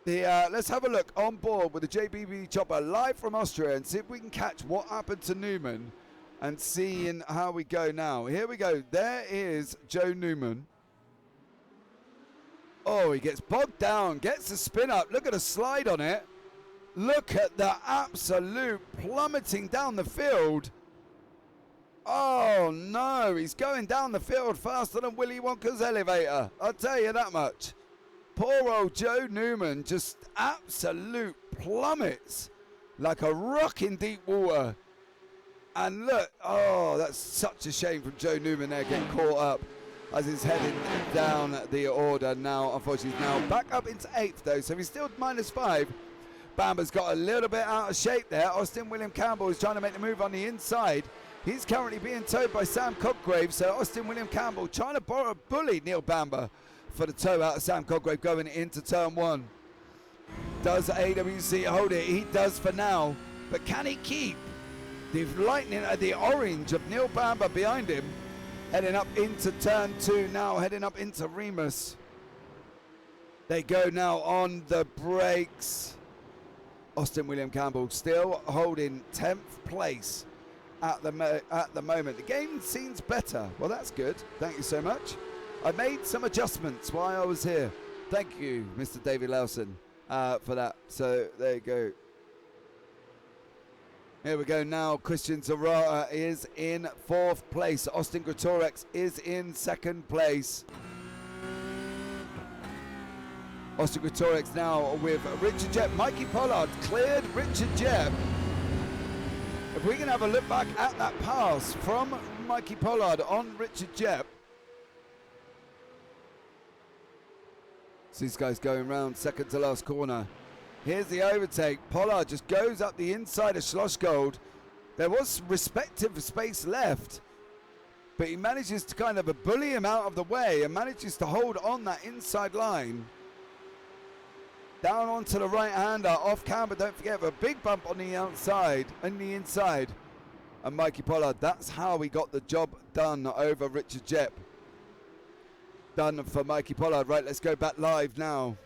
[SPEAKER 1] the, let's have a look on board with the JBB chopper live from Austria and see if we can catch what happened to Newman and seeing how we go now. Here we go. There is Joe Newman. Oh, he gets bogged down, gets the spin up. Look at the slide on it. Look at the absolute plummeting down the field. Oh no, he's going down the field faster than Willy Wonka's elevator. I'll tell you that much. Poor old Joe Newman just absolute plummets like a rock in deep water. And look, oh, that's such a shame from Joe Newman there getting caught up as he's heading down the order now. Unfortunately, he's now back up into 8th though, so he's still -5. Bamber's got a little bit out of shape there. Austin William Campbell is trying to make the move on the inside. He's currently being towed by Sam Coggrave, so Austin William Campbell trying to bully Neil Bamber for the tow out of Sam Coggrave going into turn 1. Does AWC hold it? He does for now, but can he keep the lightning, the orange of Neil Bamber behind him? Heading up into turn 2 now, heading up into Remus. They go now on the brakes. Austin William Campbell still holding 10th place at the moment. The game seems better. Well, that's good. Thank you so much. I made some adjustments while I was here. Thank you, Mr. David Lawson, for that. So there you go. Here we go now. Christian Zarata is in 4th place. Austin Gutorex is in 2nd place. Austin Gretorix now with Richard Jep. Mikey Pollard cleared Richard Jep. If we can have a look back at that pass from Mikey Pollard on Richard Jep. So these guys going round, second to last corner. Here's the overtake. Pollard just goes up the inside of Schlossgold. There was respective space left, but he manages to kind of bully him out of the way and manages to hold on that inside line. Down onto the right-hander, off camber, don't forget, a big bump on the outside, on the inside. And Mikey Pollard, that's how we got the job done over Richard Jep. Done for Mikey Pollard. Right, let's go back live now.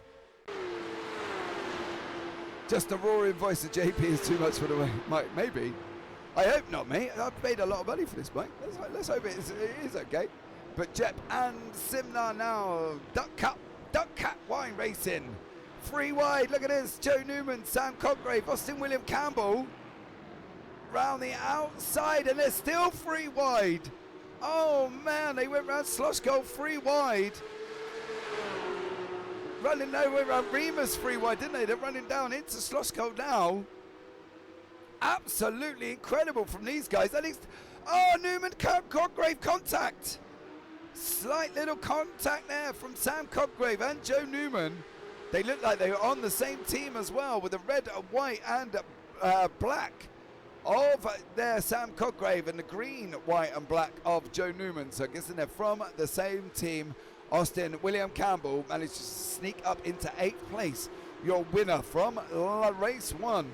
[SPEAKER 1] Just a roaring voice of JP is too much for the way. Mike, maybe. I hope not, mate. I've paid a lot of money for this, mate. Let's hope it is okay. But Jep and Simnar now. Duck Cat Wine Racing. 3 wide, look at this. Joe Newman, Sam Coggrave, Austin William Campbell. Round the outside, and they're still 3 wide. Oh man, they went round Schlossgold 3 wide. Running nowhere around Remus 3 wide, didn't they? They're running down into Schlossgold now. Absolutely incredible from these guys. At least, oh, Newman, Coggrave contact. Slight little contact there from Sam Coggrave and Joe Newman. They look like they were on the same team as well, with the red, white, and black of their Sam Coggrave and the green, white, and black of Joe Newman. So I'm guessing they're from the same team. Austin William Campbell managed to sneak up into 8th place. Your winner from race 1.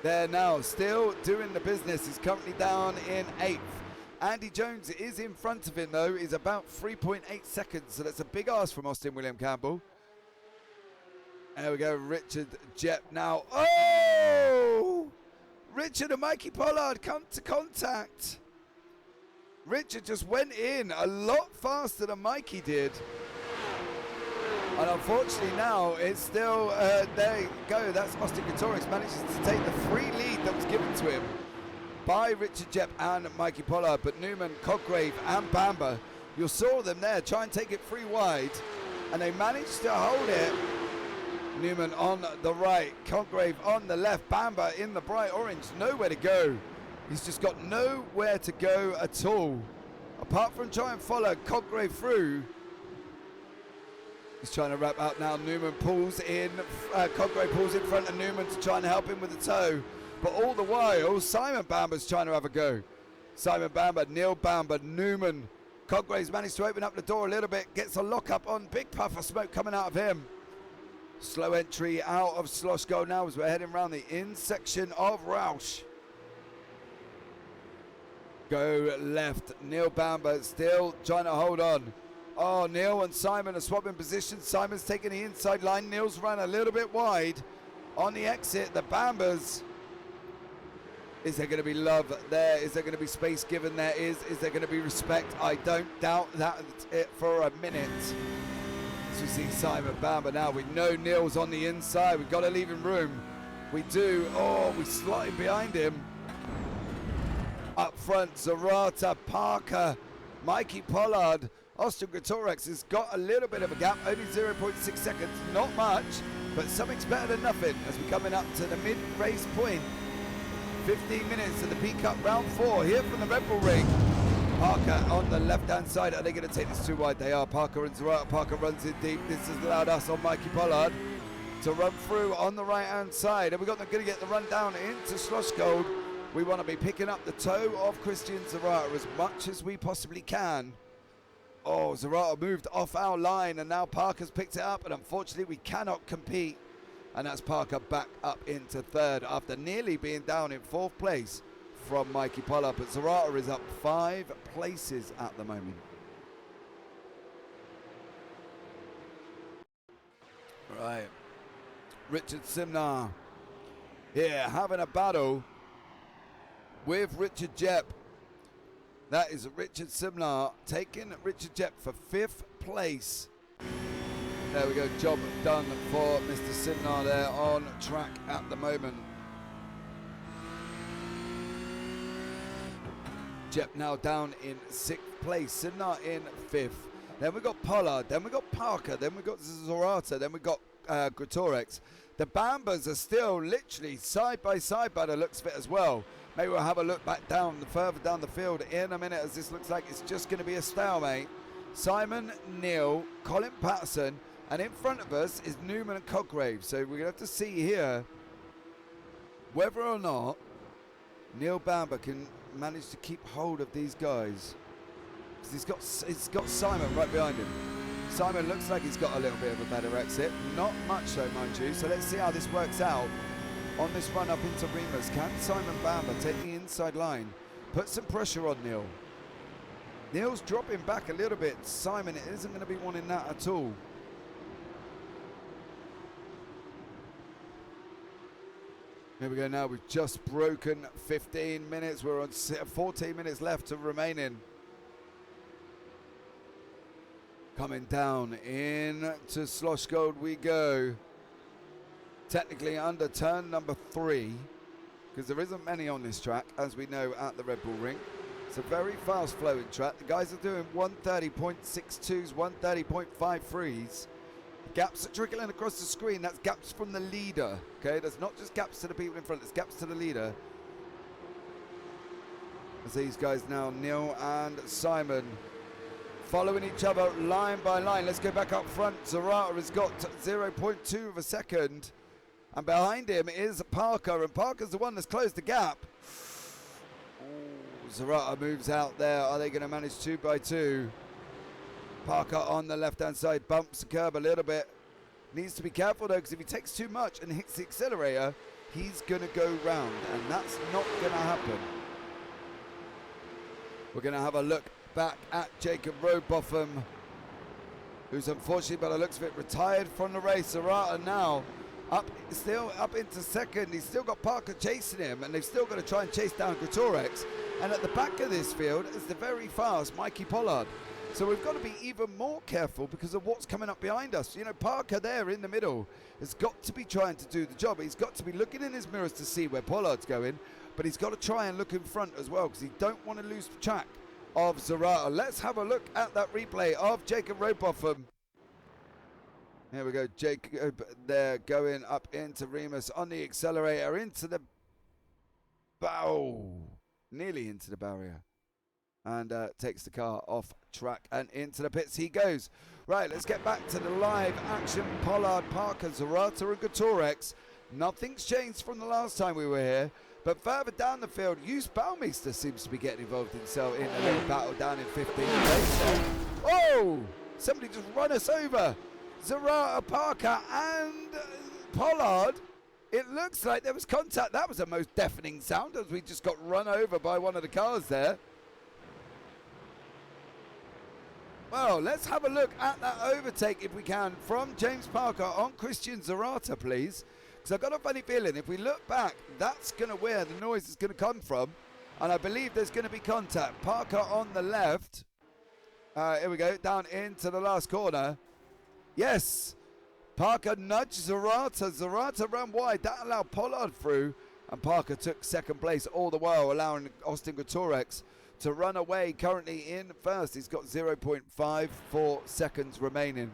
[SPEAKER 1] They're now still doing the business. He's currently down in 8th. Andy Jones is in front of him, though. He's about 3.8 seconds. So that's a big ask from Austin William Campbell. There we go, Richard Jep now. Oh! Richard and Mikey Pollard come to contact. Richard just went in a lot faster than Mikey did. And unfortunately now it's still, there you go, that's Austin Gretorix manages to take the free lead that was given to him by Richard Jep and Mikey Pollard. But Newman, Coggrave and Bamber, you saw them there try and take it 3 wide, and they managed to hold it. Newman on the right, Coggrave on the left, Bamber in the bright orange, nowhere to go. He's just got nowhere to go at all, apart from try and follow Coggrave through. He's trying to wrap out now. Newman pulls in, Coggrave pulls in front of Newman to try and help him with the toe. But all the while, Simon Bamber's trying to have a go. Simon Bamber, Neil Bamber, Newman. Coggrave's managed to open up the door a little bit, gets a lock up on, big puff of smoke coming out of him. Slow entry out of Schlossgold now as we're heading around the in section of Roush. Go left, Neil Bamber still trying to hold on. Oh, Neil and Simon are swapping positions. Simon's taking the inside line. Neil's run a little bit wide on the exit. The Bambers. Is there going to be love there? Is there going to be space given? There is. Is there going to be respect? I don't doubt that for a minute. As we see Simon Bamber now, we know Neil's on the inside. We've got to leave him room. We do. Oh, we slotted behind him. Up front, Zarata, Parker, Mikey Pollard. Austin Gretorix has got a little bit of a gap, only 0.6 seconds, not much, but something's better than nothing as we're coming up to the mid-race point. 15 minutes of the PCUP round 4 here from the Redbull Ring. Parker on the left-hand side. Are they going to take this too wide? They are. Parker and Zarata. Parker runs in deep. This has allowed us on Mikey Pollard to run through on the right-hand side. And we're going to get the run down into Schlossgold. We want to be picking up the toe of Christian Zarata as much as we possibly can. Oh, Zarata moved off our line, and now Parker's picked it up, and unfortunately we cannot compete. And that's Parker back up into 3rd after nearly being down in 4th place from Mikey Pollard. But Zarata is up 5 places at the moment. Right. Richard Simnar here having a battle with Richard Jep. That is Richard Simnar taking Richard Jep for 5th place. There we go, job done for Mr. Simnar there on track at the moment. Jep now down in 6th place, Simnar in 5th. Then we got Pollard. Then we got Parker. Then we got Zarata. Then we got Gratorex. The Bambas are still literally side by side by the looks of it as well. Maybe we'll have a look back down, further down the field in a minute, as this looks like it's just going to be a stalemate. Simon, Neil, Colin Patterson, and in front of us is Newman and Coggrave. So we're going to have to see here whether or not Neil Bamber can manage to keep hold of these guys. Because he's got Simon right behind him. Simon looks like he's got a little bit of a better exit. Not much so, mind you. So let's see how this works out on this run up into Remus. Can Simon Bamber take the inside line? Put some pressure on Neil. Neil's dropping back a little bit. Simon isn't going to be wanting that at all. Here we go now. We've just broken 15 minutes. We're on 14 minutes left to remaining. Coming down into Slosh Gold we go. Technically under turn number 3, because there isn't many on this track, as we know, at the Red Bull Ring. It's a very fast flowing track. The guys are doing 130.62s, 130.53s. Gaps are trickling across the screen. That's gaps from the leader. Okay, that's not just gaps to the people in front, it's gaps to the leader. As these guys now, Neil and Simon, following each other line by line. Let's go back up front. Zarata has got 0.2 of a second. And behind him is Parker. And Parker's the one that's closed the gap. Ooh, Zarata moves out there. Are they going to manage 2 by 2? Parker on the left-hand side bumps the curb a little bit. Needs to be careful, though, because if he takes too much and hits the accelerator, he's going to go round. And that's not going to happen. We're going to have a look back at Jacob Robotham, who's unfortunately, by the looks of it, retired from the race. Zarata now still up into second. He's still got Parker chasing him, and they've still got to try and chase down Gratorex. And at the back of this field is the very fast Mikey Pollard. So we've got to be even more careful because of what's coming up behind us. You know, Parker there in the middle has got to be trying to do the job. He's got to be looking in his mirrors to see where Pollard's going, but he's got to try and look in front as well because he don't want to lose track of Zarata. Let's have a look at that replay of Jacob Robotham. Here we go, Jacob there going up into Remus on the accelerator, into the bow, nearly into the barrier, and takes the car off track and into the pits he goes. Right, let's get back to the live action. Pollard, Parker, Zarata and Gratorex. Nothing's changed from the last time we were here. But further down the field, Jus Baumeister seems to be getting involved himself in a little battle down in 15th place. Oh! Somebody just run us over. Zarata, Parker and Pollard. It looks like there was contact. That was a most deafening sound as we just got run over by one of the cars there. Well, let's have a look at that overtake if we can from James Parker on Christian Zarata, please. Because I've got a funny feeling if we look back, that's going to where the noise is going to come from. And I believe there's going to be contact. Parker on the left. Here we go, down into the last corner. Yes, Parker nudged Zarata. Zarata ran wide. That allowed Pollard through. And Parker took second place all the while, allowing Austin Gratorex to run away. Currently in first. He's got 0.54 seconds remaining.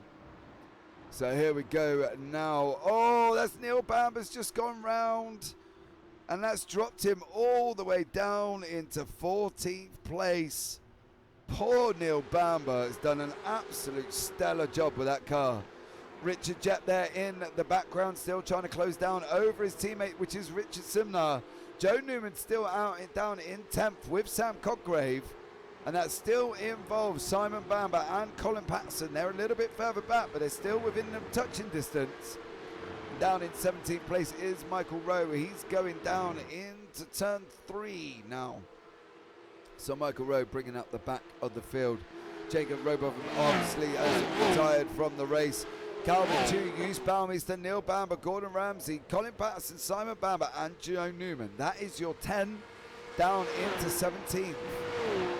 [SPEAKER 1] So here we go now. Oh, that's Neil Bamber's just gone round. And that's dropped him all the way down into 14th place. Poor Neil Bamber has done an absolute stellar job with that car. Richard Jett there in the background, still trying to close down over his teammate, which is Richard Simnar. Joe Newman still down in 10th with Sam Coggrave. And that still involves Simon Bamber and Colin Patterson. They're a little bit further back, but they're still within the touching distance. Down in 17th place is Michael Rowe. He's going down into turn 3 now. So Michael Rowe bringing up the back of the field. Jacob Robotham obviously has retired from the race. Calvin Chu, Jus Baumeister, Neil Bamber, Gordon Ramsay, Colin Patterson, Simon Bamber and Joe Newman. That is your 10 down into 17th.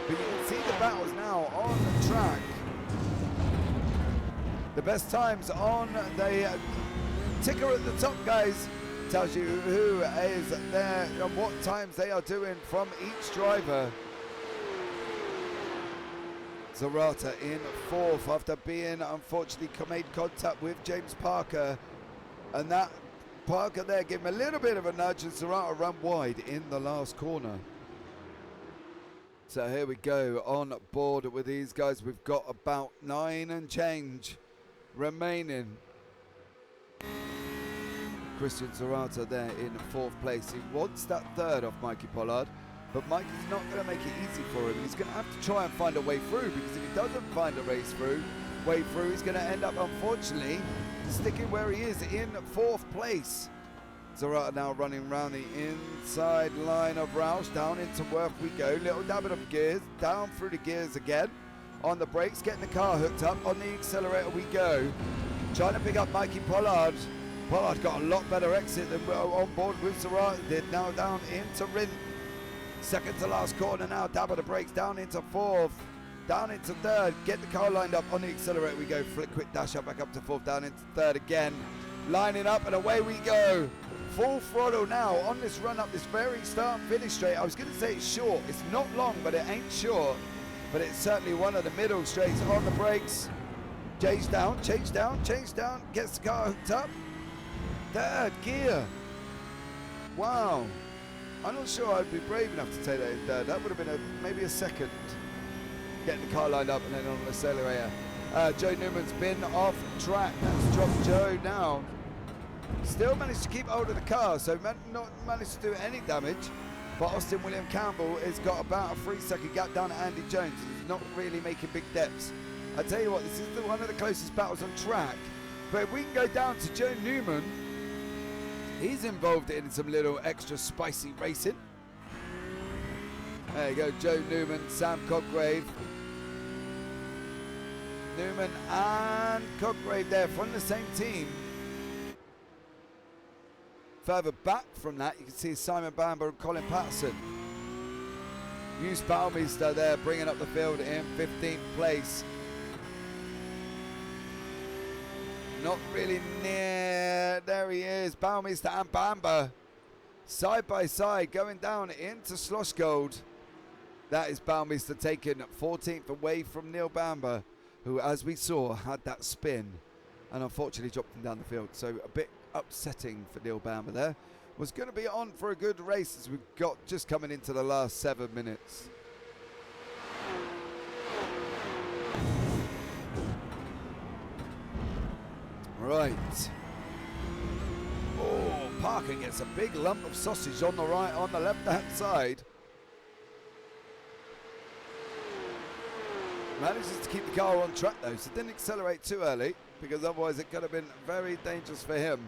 [SPEAKER 1] But you can see the battles now on the track. The best times on the ticker at the top, guys, tells you who is there and what times they are doing from each driver. Zarata in fourth after being unfortunately made contact with James Parker, and that Parker there gave him a little bit of a nudge, and Zarata ran wide in the last corner. So here we go, on board with these guys. We've got about 9 and change remaining. Christian Zarata there in fourth place. He wants that third off Mikey Pollard, but Mikey's not going to make it easy for him. He's going to have to try and find a way through, because if he doesn't find a way through, he's going to end up, unfortunately, sticking where he is in fourth place. Zarata now running round the inside line of Roush. Down into Worth we go. Little dabbing of gears. Down through the gears again. On the brakes, getting the car hooked up. On the accelerator we go. Trying to pick up Mikey Pollard. Pollard got a lot better exit than on board with Zarata did. Now down into Rin. Second to last corner now. Dab of the brakes. Down into fourth. Down into third. Get the car lined up. On the accelerator we go. Flick quick dash up back up to fourth. Down into third again. Lining up and away we go. Full throttle now on this run up this very start and finish straight. I was going to say it's short. It's not long, but it ain't short. But it's certainly one of the middle straights. On the brakes. Change down. Gets the car hooked up. Third gear. Wow. I'm not sure I'd be brave enough to take that in third. That would have been maybe a second. Getting the car lined up and then on the accelerator. Joe Newman's been off track. That's dropped Joe now. Still managed to keep hold of the car, so not managed to do any damage. But Austin William Campbell has got about a 3-second gap down to Andy Jones. He's not really making big depths. I tell you what, this is one of the closest battles on track. But if we can go down to Joe Newman, he's involved in some little extra spicy racing. There you go, Joe Newman, Sam Coggrave. Newman and Coggrave there from the same team. Further back from that, you can see Simon Bamber and Colin Patterson. Hughes Balmeister there bringing up the field in 15th place. Not really near. There he is, Balmeister and Bamber. Side by side going down into Slosh Gold. That is Balmeister taking 14th away from Neil Bamber, who, as we saw, had that spin and unfortunately dropped him down the field. So a bit upsetting for Neil Bamber there. Was going to be on for a good race as we've got just coming into the last 7 minutes. Right. Oh, Parker gets a big lump of sausage on the left-hand side. Manages to keep the car on track though, so didn't accelerate too early, because otherwise it could have been very dangerous for him.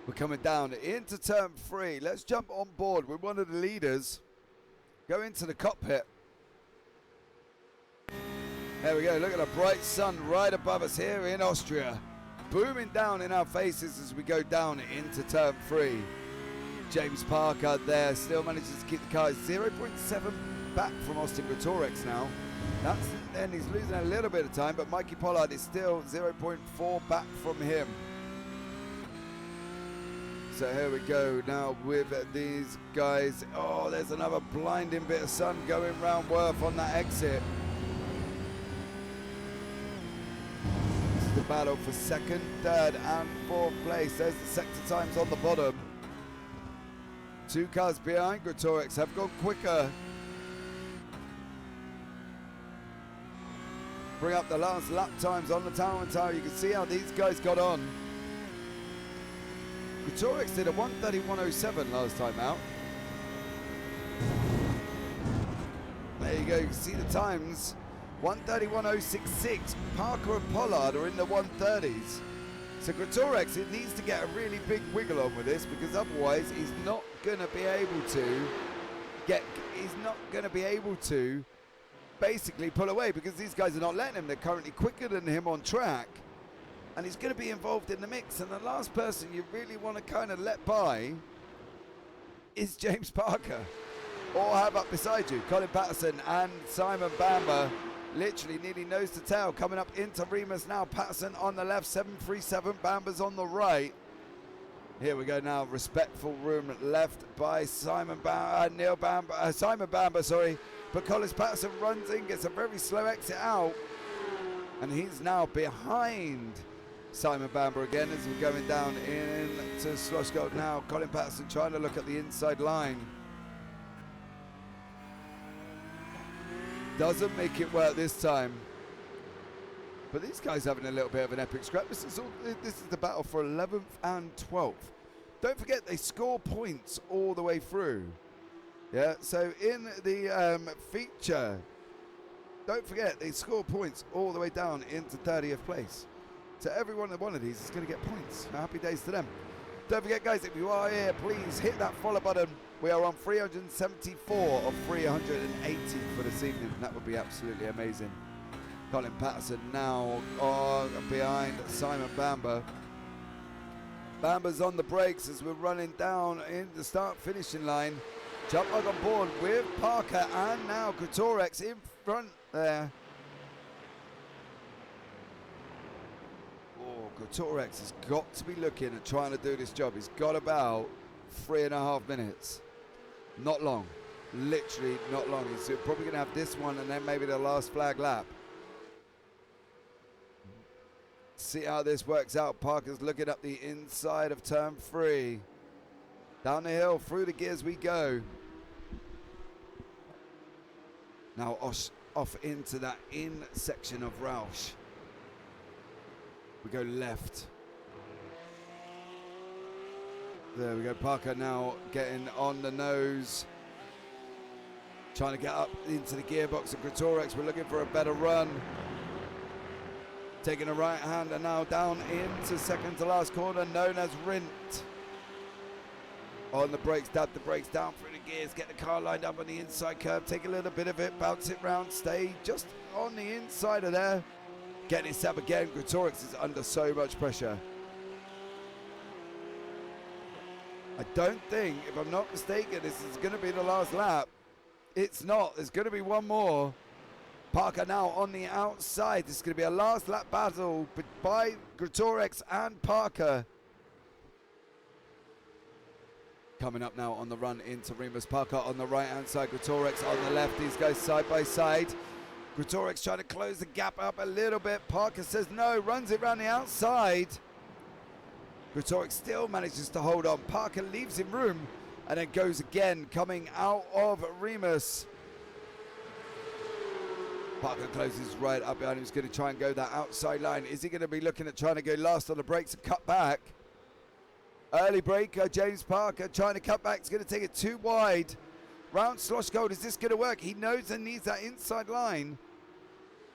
[SPEAKER 1] We're coming down into turn 3. Let's jump on board with one of the leaders. Go into the cockpit. There we go. Look at the bright sun right above us here in Austria. Booming down in our faces as we go down into turn 3. James Parker there still manages to keep the car 0.7 back from Austin Gretorix now. Then he's losing a little bit of time, but Mikey Pollard is still 0.4 back from him. So here we go now with these guys. Oh, there's another blinding bit of sun going round Worth on that exit. This is the battle for second, third and fourth place. There's the sector times on the bottom. 2 cars behind Gretorix have gone quicker. Bring up the last lap times on the Tower. You can see how these guys got on. Gretorix did a 1:31.07 last time out. There you go, you can see the times. 1:31.066. Parker and Pollard are in the 1:30s. So Gretorix, it needs to get a really big wiggle on with this, because otherwise he's not going to be able to basically pull away, because these guys are not letting him. They're currently quicker than him on track, and he's going to be involved in the mix. And the last person you really want to kind of let by is James Parker, or have up beside you Colin Patterson and Simon Bamber. Literally nearly nose to tail coming up into Remus now. Patterson on the left, 737. Bamber's on the right. Here we go now. Respectful room left by Simon Bamber, sorry. But Collis Patterson runs in, gets a very slow exit out. And he's now behind Simon Bamber again as we're going down into Sloshgold now. Colin Patterson trying to look at the inside line. Doesn't make it work this time. But these guys having a little bit of an epic scrap. This is the battle for 11th and 12th. Don't forget they score points all the way through. Yeah, so in the feature, don't forget they score points all the way down into 30th place. So every one of these is going to get points. Happy days to them. Don't forget, guys, if you are here, please hit that follow button. We are on 374 of 380 for this evening. That would be absolutely amazing. Colin Patterson now behind Simon Bamber. Bamber's on the brakes as we're running down in the start-finishing line. Jump Bug on board with Parker and now Greatorex in front there. Oh, Greatorex has got to be looking at trying to do this job. He's got about 3.5 minutes. Not long. Literally not long. He's probably going to have this one and then maybe the last flag lap. See how this works out. Parker's looking up the inside of turn 3. Down the hill, through the gears we go. Now off into that in section of Roush. We go left. There we go. Parker now getting on the nose. Trying to get up into the gearbox of Greatorex. We're looking for a better run. Taking a right hander now down into second to last corner, known as Rint. On the brakes, dab the brakes down through the gears, get the car lined up on the inside curve, take a little bit of it, bounce it round, stay just on the inside of there. Getting it up again. Greatorex is under so much pressure. I don't think, if I'm not mistaken, this is going to be the last lap. It's not. There's going to be one more. Parker now on the outside. This is going to be a last lap battle by Greatorex and Parker. Coming up now on the run into Remus. Parker on the right hand side, Greatorex on the left. These guys side by side. Greatorex trying to close the gap up a little bit. Parker says no, runs it around the outside. Greatorex still manages to hold on. Parker leaves him room and then goes again, coming out of Remus. Parker closes right up behind him. He's going to try and go that outside line. Is he going to be looking at trying to go last on the brakes and cut back? Early breaker, James Parker trying to cut back. He's going to take it too wide. Round Sloshgold, is this going to work? He knows and needs that inside line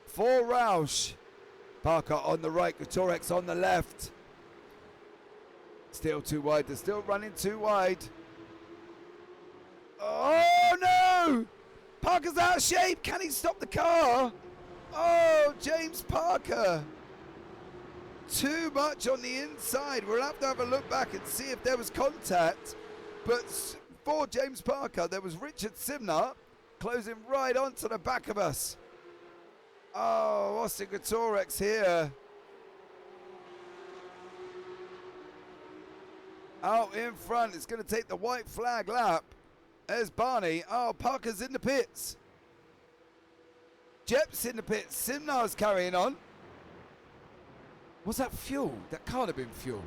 [SPEAKER 1] for Roush. Parker on the right, Greatorex on the left. Still too wide. They're still running too wide. Oh no! Parker's out of shape. Can he stop the car? Oh, James Parker. Too much on the inside. We'll have to have a look back and see if there was contact. But for James Parker, there was Richard Simner closing right onto the back of us. Oh, Austin Greatorex here. Out in front. It's going to take the white flag lap. There's Barney. Oh, Parker's in the pits. Jep's in the pits. Simnar's carrying on. Was that fuel? That can't have been fuel.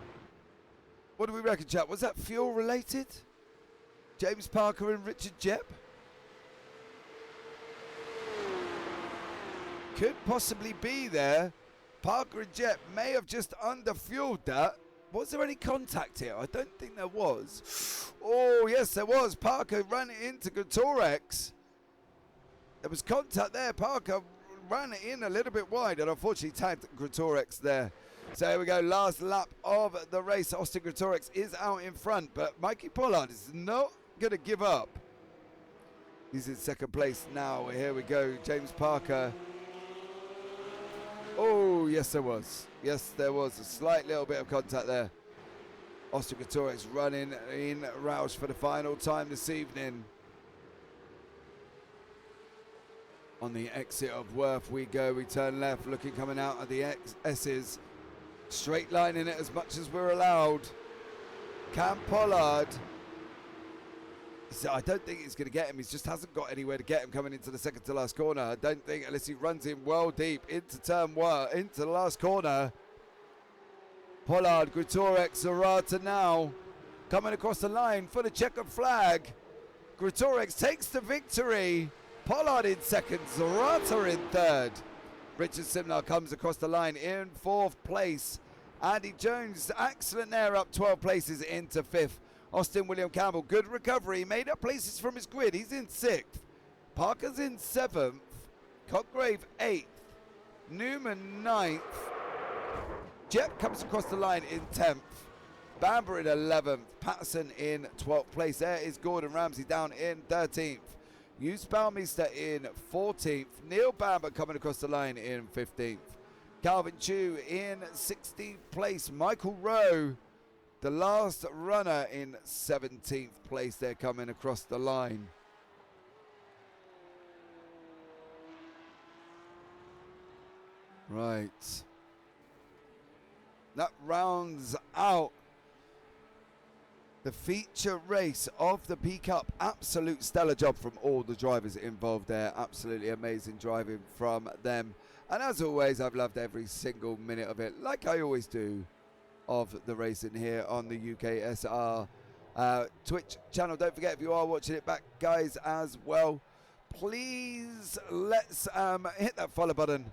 [SPEAKER 1] What do we reckon, chap? Was that fuel related? James Parker and Richard Jep? Could possibly be there. Parker and Jep may have just underfueled that. Was there any contact here? I don't think there was. Oh, yes, there was. Parker ran into Greatorex. There was contact there. Parker ran it in a little bit wide and unfortunately tagged Greatorex there. So here we go. Last lap of the race. Austin Greatorex is out in front, but Mikey Pollard is not going to give up. He's in second place now. Here we go. James Parker. Oh, yes, there was. Yes, there was a slight little bit of contact there. Austin Greatorex running in Roush for the final time this evening. On the exit of Worth we go. We turn left, looking coming out of the S's. Straight lining it as much as we're allowed. Cam Pollard. So I don't think he's going to get him. He just hasn't got anywhere to get him coming into the second to last corner. I don't think, unless he runs in well deep into turn one, into the last corner. Pollard, Gretorek, Zarata now coming across the line for the checkered flag. Gretorek takes the victory. Pollard in second, Zarata in third. Richard Simnar comes across the line in fourth place. Andy Jones, excellent there, up 12 places into fifth. Austin William Campbell, good recovery, made up places from his grid. He's in sixth. Parker's in seventh. Cotgrave eighth. Newman ninth. Jep comes across the line in 10th. Bamber in 11th. Patterson in 12th place. There is Gordon Ramsay down in 13th. Hughes Balmeister in 14th. Neil Bamber coming across the line in 15th. Calvin Chu in 16th place. Michael Rowe, the last runner, in 17th place. They're coming across the line. Right. That rounds out the feature race of the PCUP. Absolute stellar job from all the drivers involved there. Absolutely amazing driving from them. And as always, I've loved every single minute of it, like I always do, of the racing here on the UKSR Twitch channel. Don't forget, if you are watching it back, guys, as well, please let's hit that follow button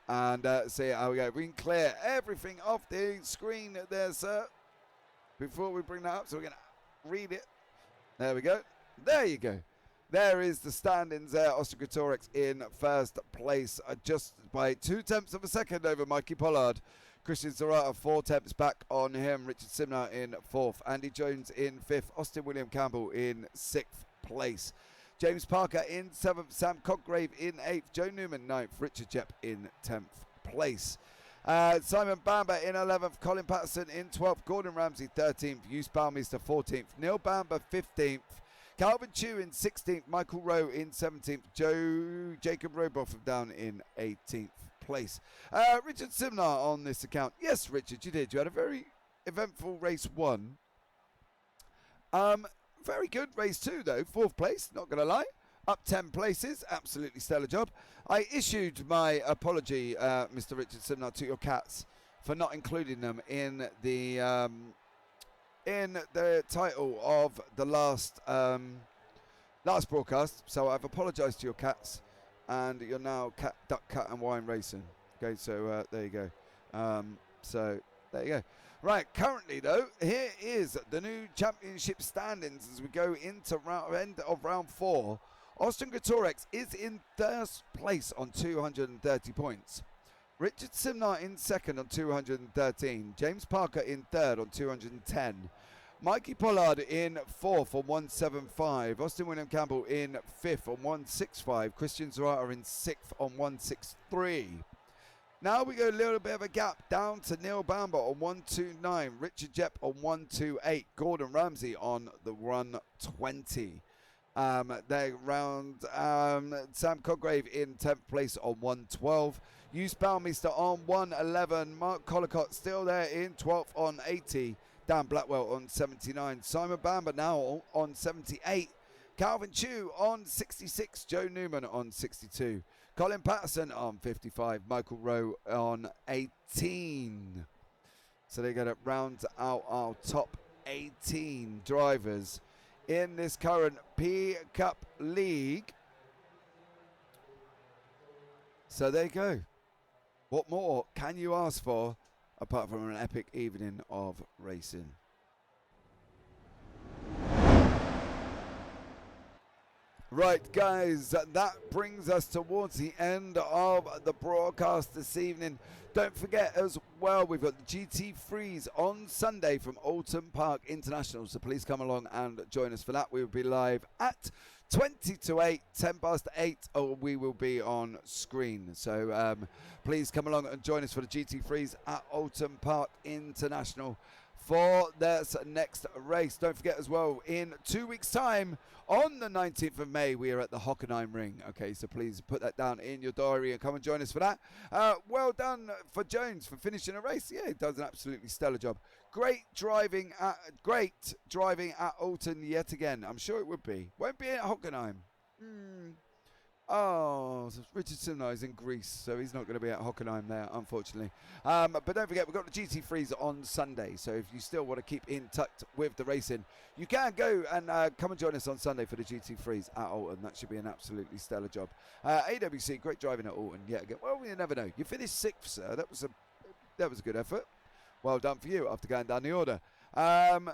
[SPEAKER 1] and see how we go. We can clear everything off the screen there, sir, before we bring that up. So we're going to read it. There we go. There you go. There is the standings there. Austin Gretorek in first place, just by 0.2 of a second over Mikey Pollard. Christian Zarata 4 tenths back on him. Richard Simnar in fourth. Andy Jones in fifth. Austin William Campbell in sixth place. James Parker in seventh. Sam Coggrave in eighth. Joe Newman ninth. Richard Jep in 10th place. Simon Bamber in 11th. Colin Patterson in 12th. Gordon Ramsay 13th. Hughes Balmeister 14th. Neil Bamber 15th. Calvin Chu in 16th. Michael Rowe in 17th. Jacob Robotham down in 18th place. Richard Simnar on this account. Yes, Richard, you did. You had a very eventful race one. Very good race two, though. Fourth place, not going to lie. Up 10 places. Absolutely stellar job. I issued my apology, Mr. Richard Simnar, to your cats for not including them in the title of the last broadcast. So I've apologised to your cats, and you're now Duck, Cat and Wine Racing. Okay, so there you go. So there you go. Right, currently though, here is the new championship standings as we go into end of round 4. Austin Gretorek is in first place on 230 points. Richard Simnar in second on 213. James Parker in third on 210. Mikey Pollard in fourth on 175. Austin William Campbell in fifth on 165. Christian Zarata in sixth on 163. Now we go a little bit of a gap down to Neil Bamber on 129. Richard Jep on 128. Gordon Ramsay on the 120. They round Sam Coggrave in 10th place on 112. Hughes Balmeister on 111. Mark Collicott still there in 12th on 80. Dan Blackwell on 79. Simon Bamber now on 78. Calvin Chu on 66. Joe Newman on 62. Colin Patterson on 55. Michael Rowe on 18. So they're going to round out our top 18 drivers in this current PCUP League. So there you go. What more can you ask for apart from an epic evening of racing? Right, guys, that brings us towards the end of the broadcast this evening. Don't forget as well, we've got the GT Freeze on Sunday from Alton Park International, so please come along and join us for that. We will be live at 20 to 8, 10 past 8, or we will be on screen. So please come along and join us for the GT Freeze at Alton Park International for this next race. Don't forget as well, in 2 weeks' time, on the 19th of May, we are at the Hockenheim Ring. Okay, so please put that down in your diary and come and join us for that. Well done for Jones for finishing a race. Yeah, he does an absolutely stellar job. great driving at Alton yet again. I'm sure it would be. Won't be at Hockenheim. Oh, so Richard Simnau is in Greece, so he's not going to be at Hockenheim there, unfortunately. But don't forget, we've got the GT3s on Sunday, so if you still want to keep in touch with the racing, you can go and come and join us on Sunday for the GT3s at Alton. That should be an absolutely stellar job. AWC, great driving at Alton yet again. Well, you never know. You finished 6th, sir. That was a good effort. Well done for you after going down the order.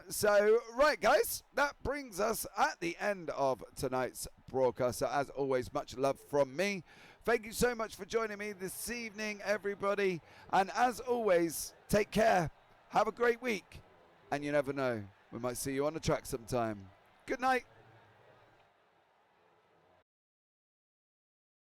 [SPEAKER 1] So, right, guys, that brings us at the end of tonight's broadcast. So, as always, much love from me. Thank you so much for joining me this evening, everybody. And as always, take care. Have a great week. And you never know, we might see you on the track sometime. Good night.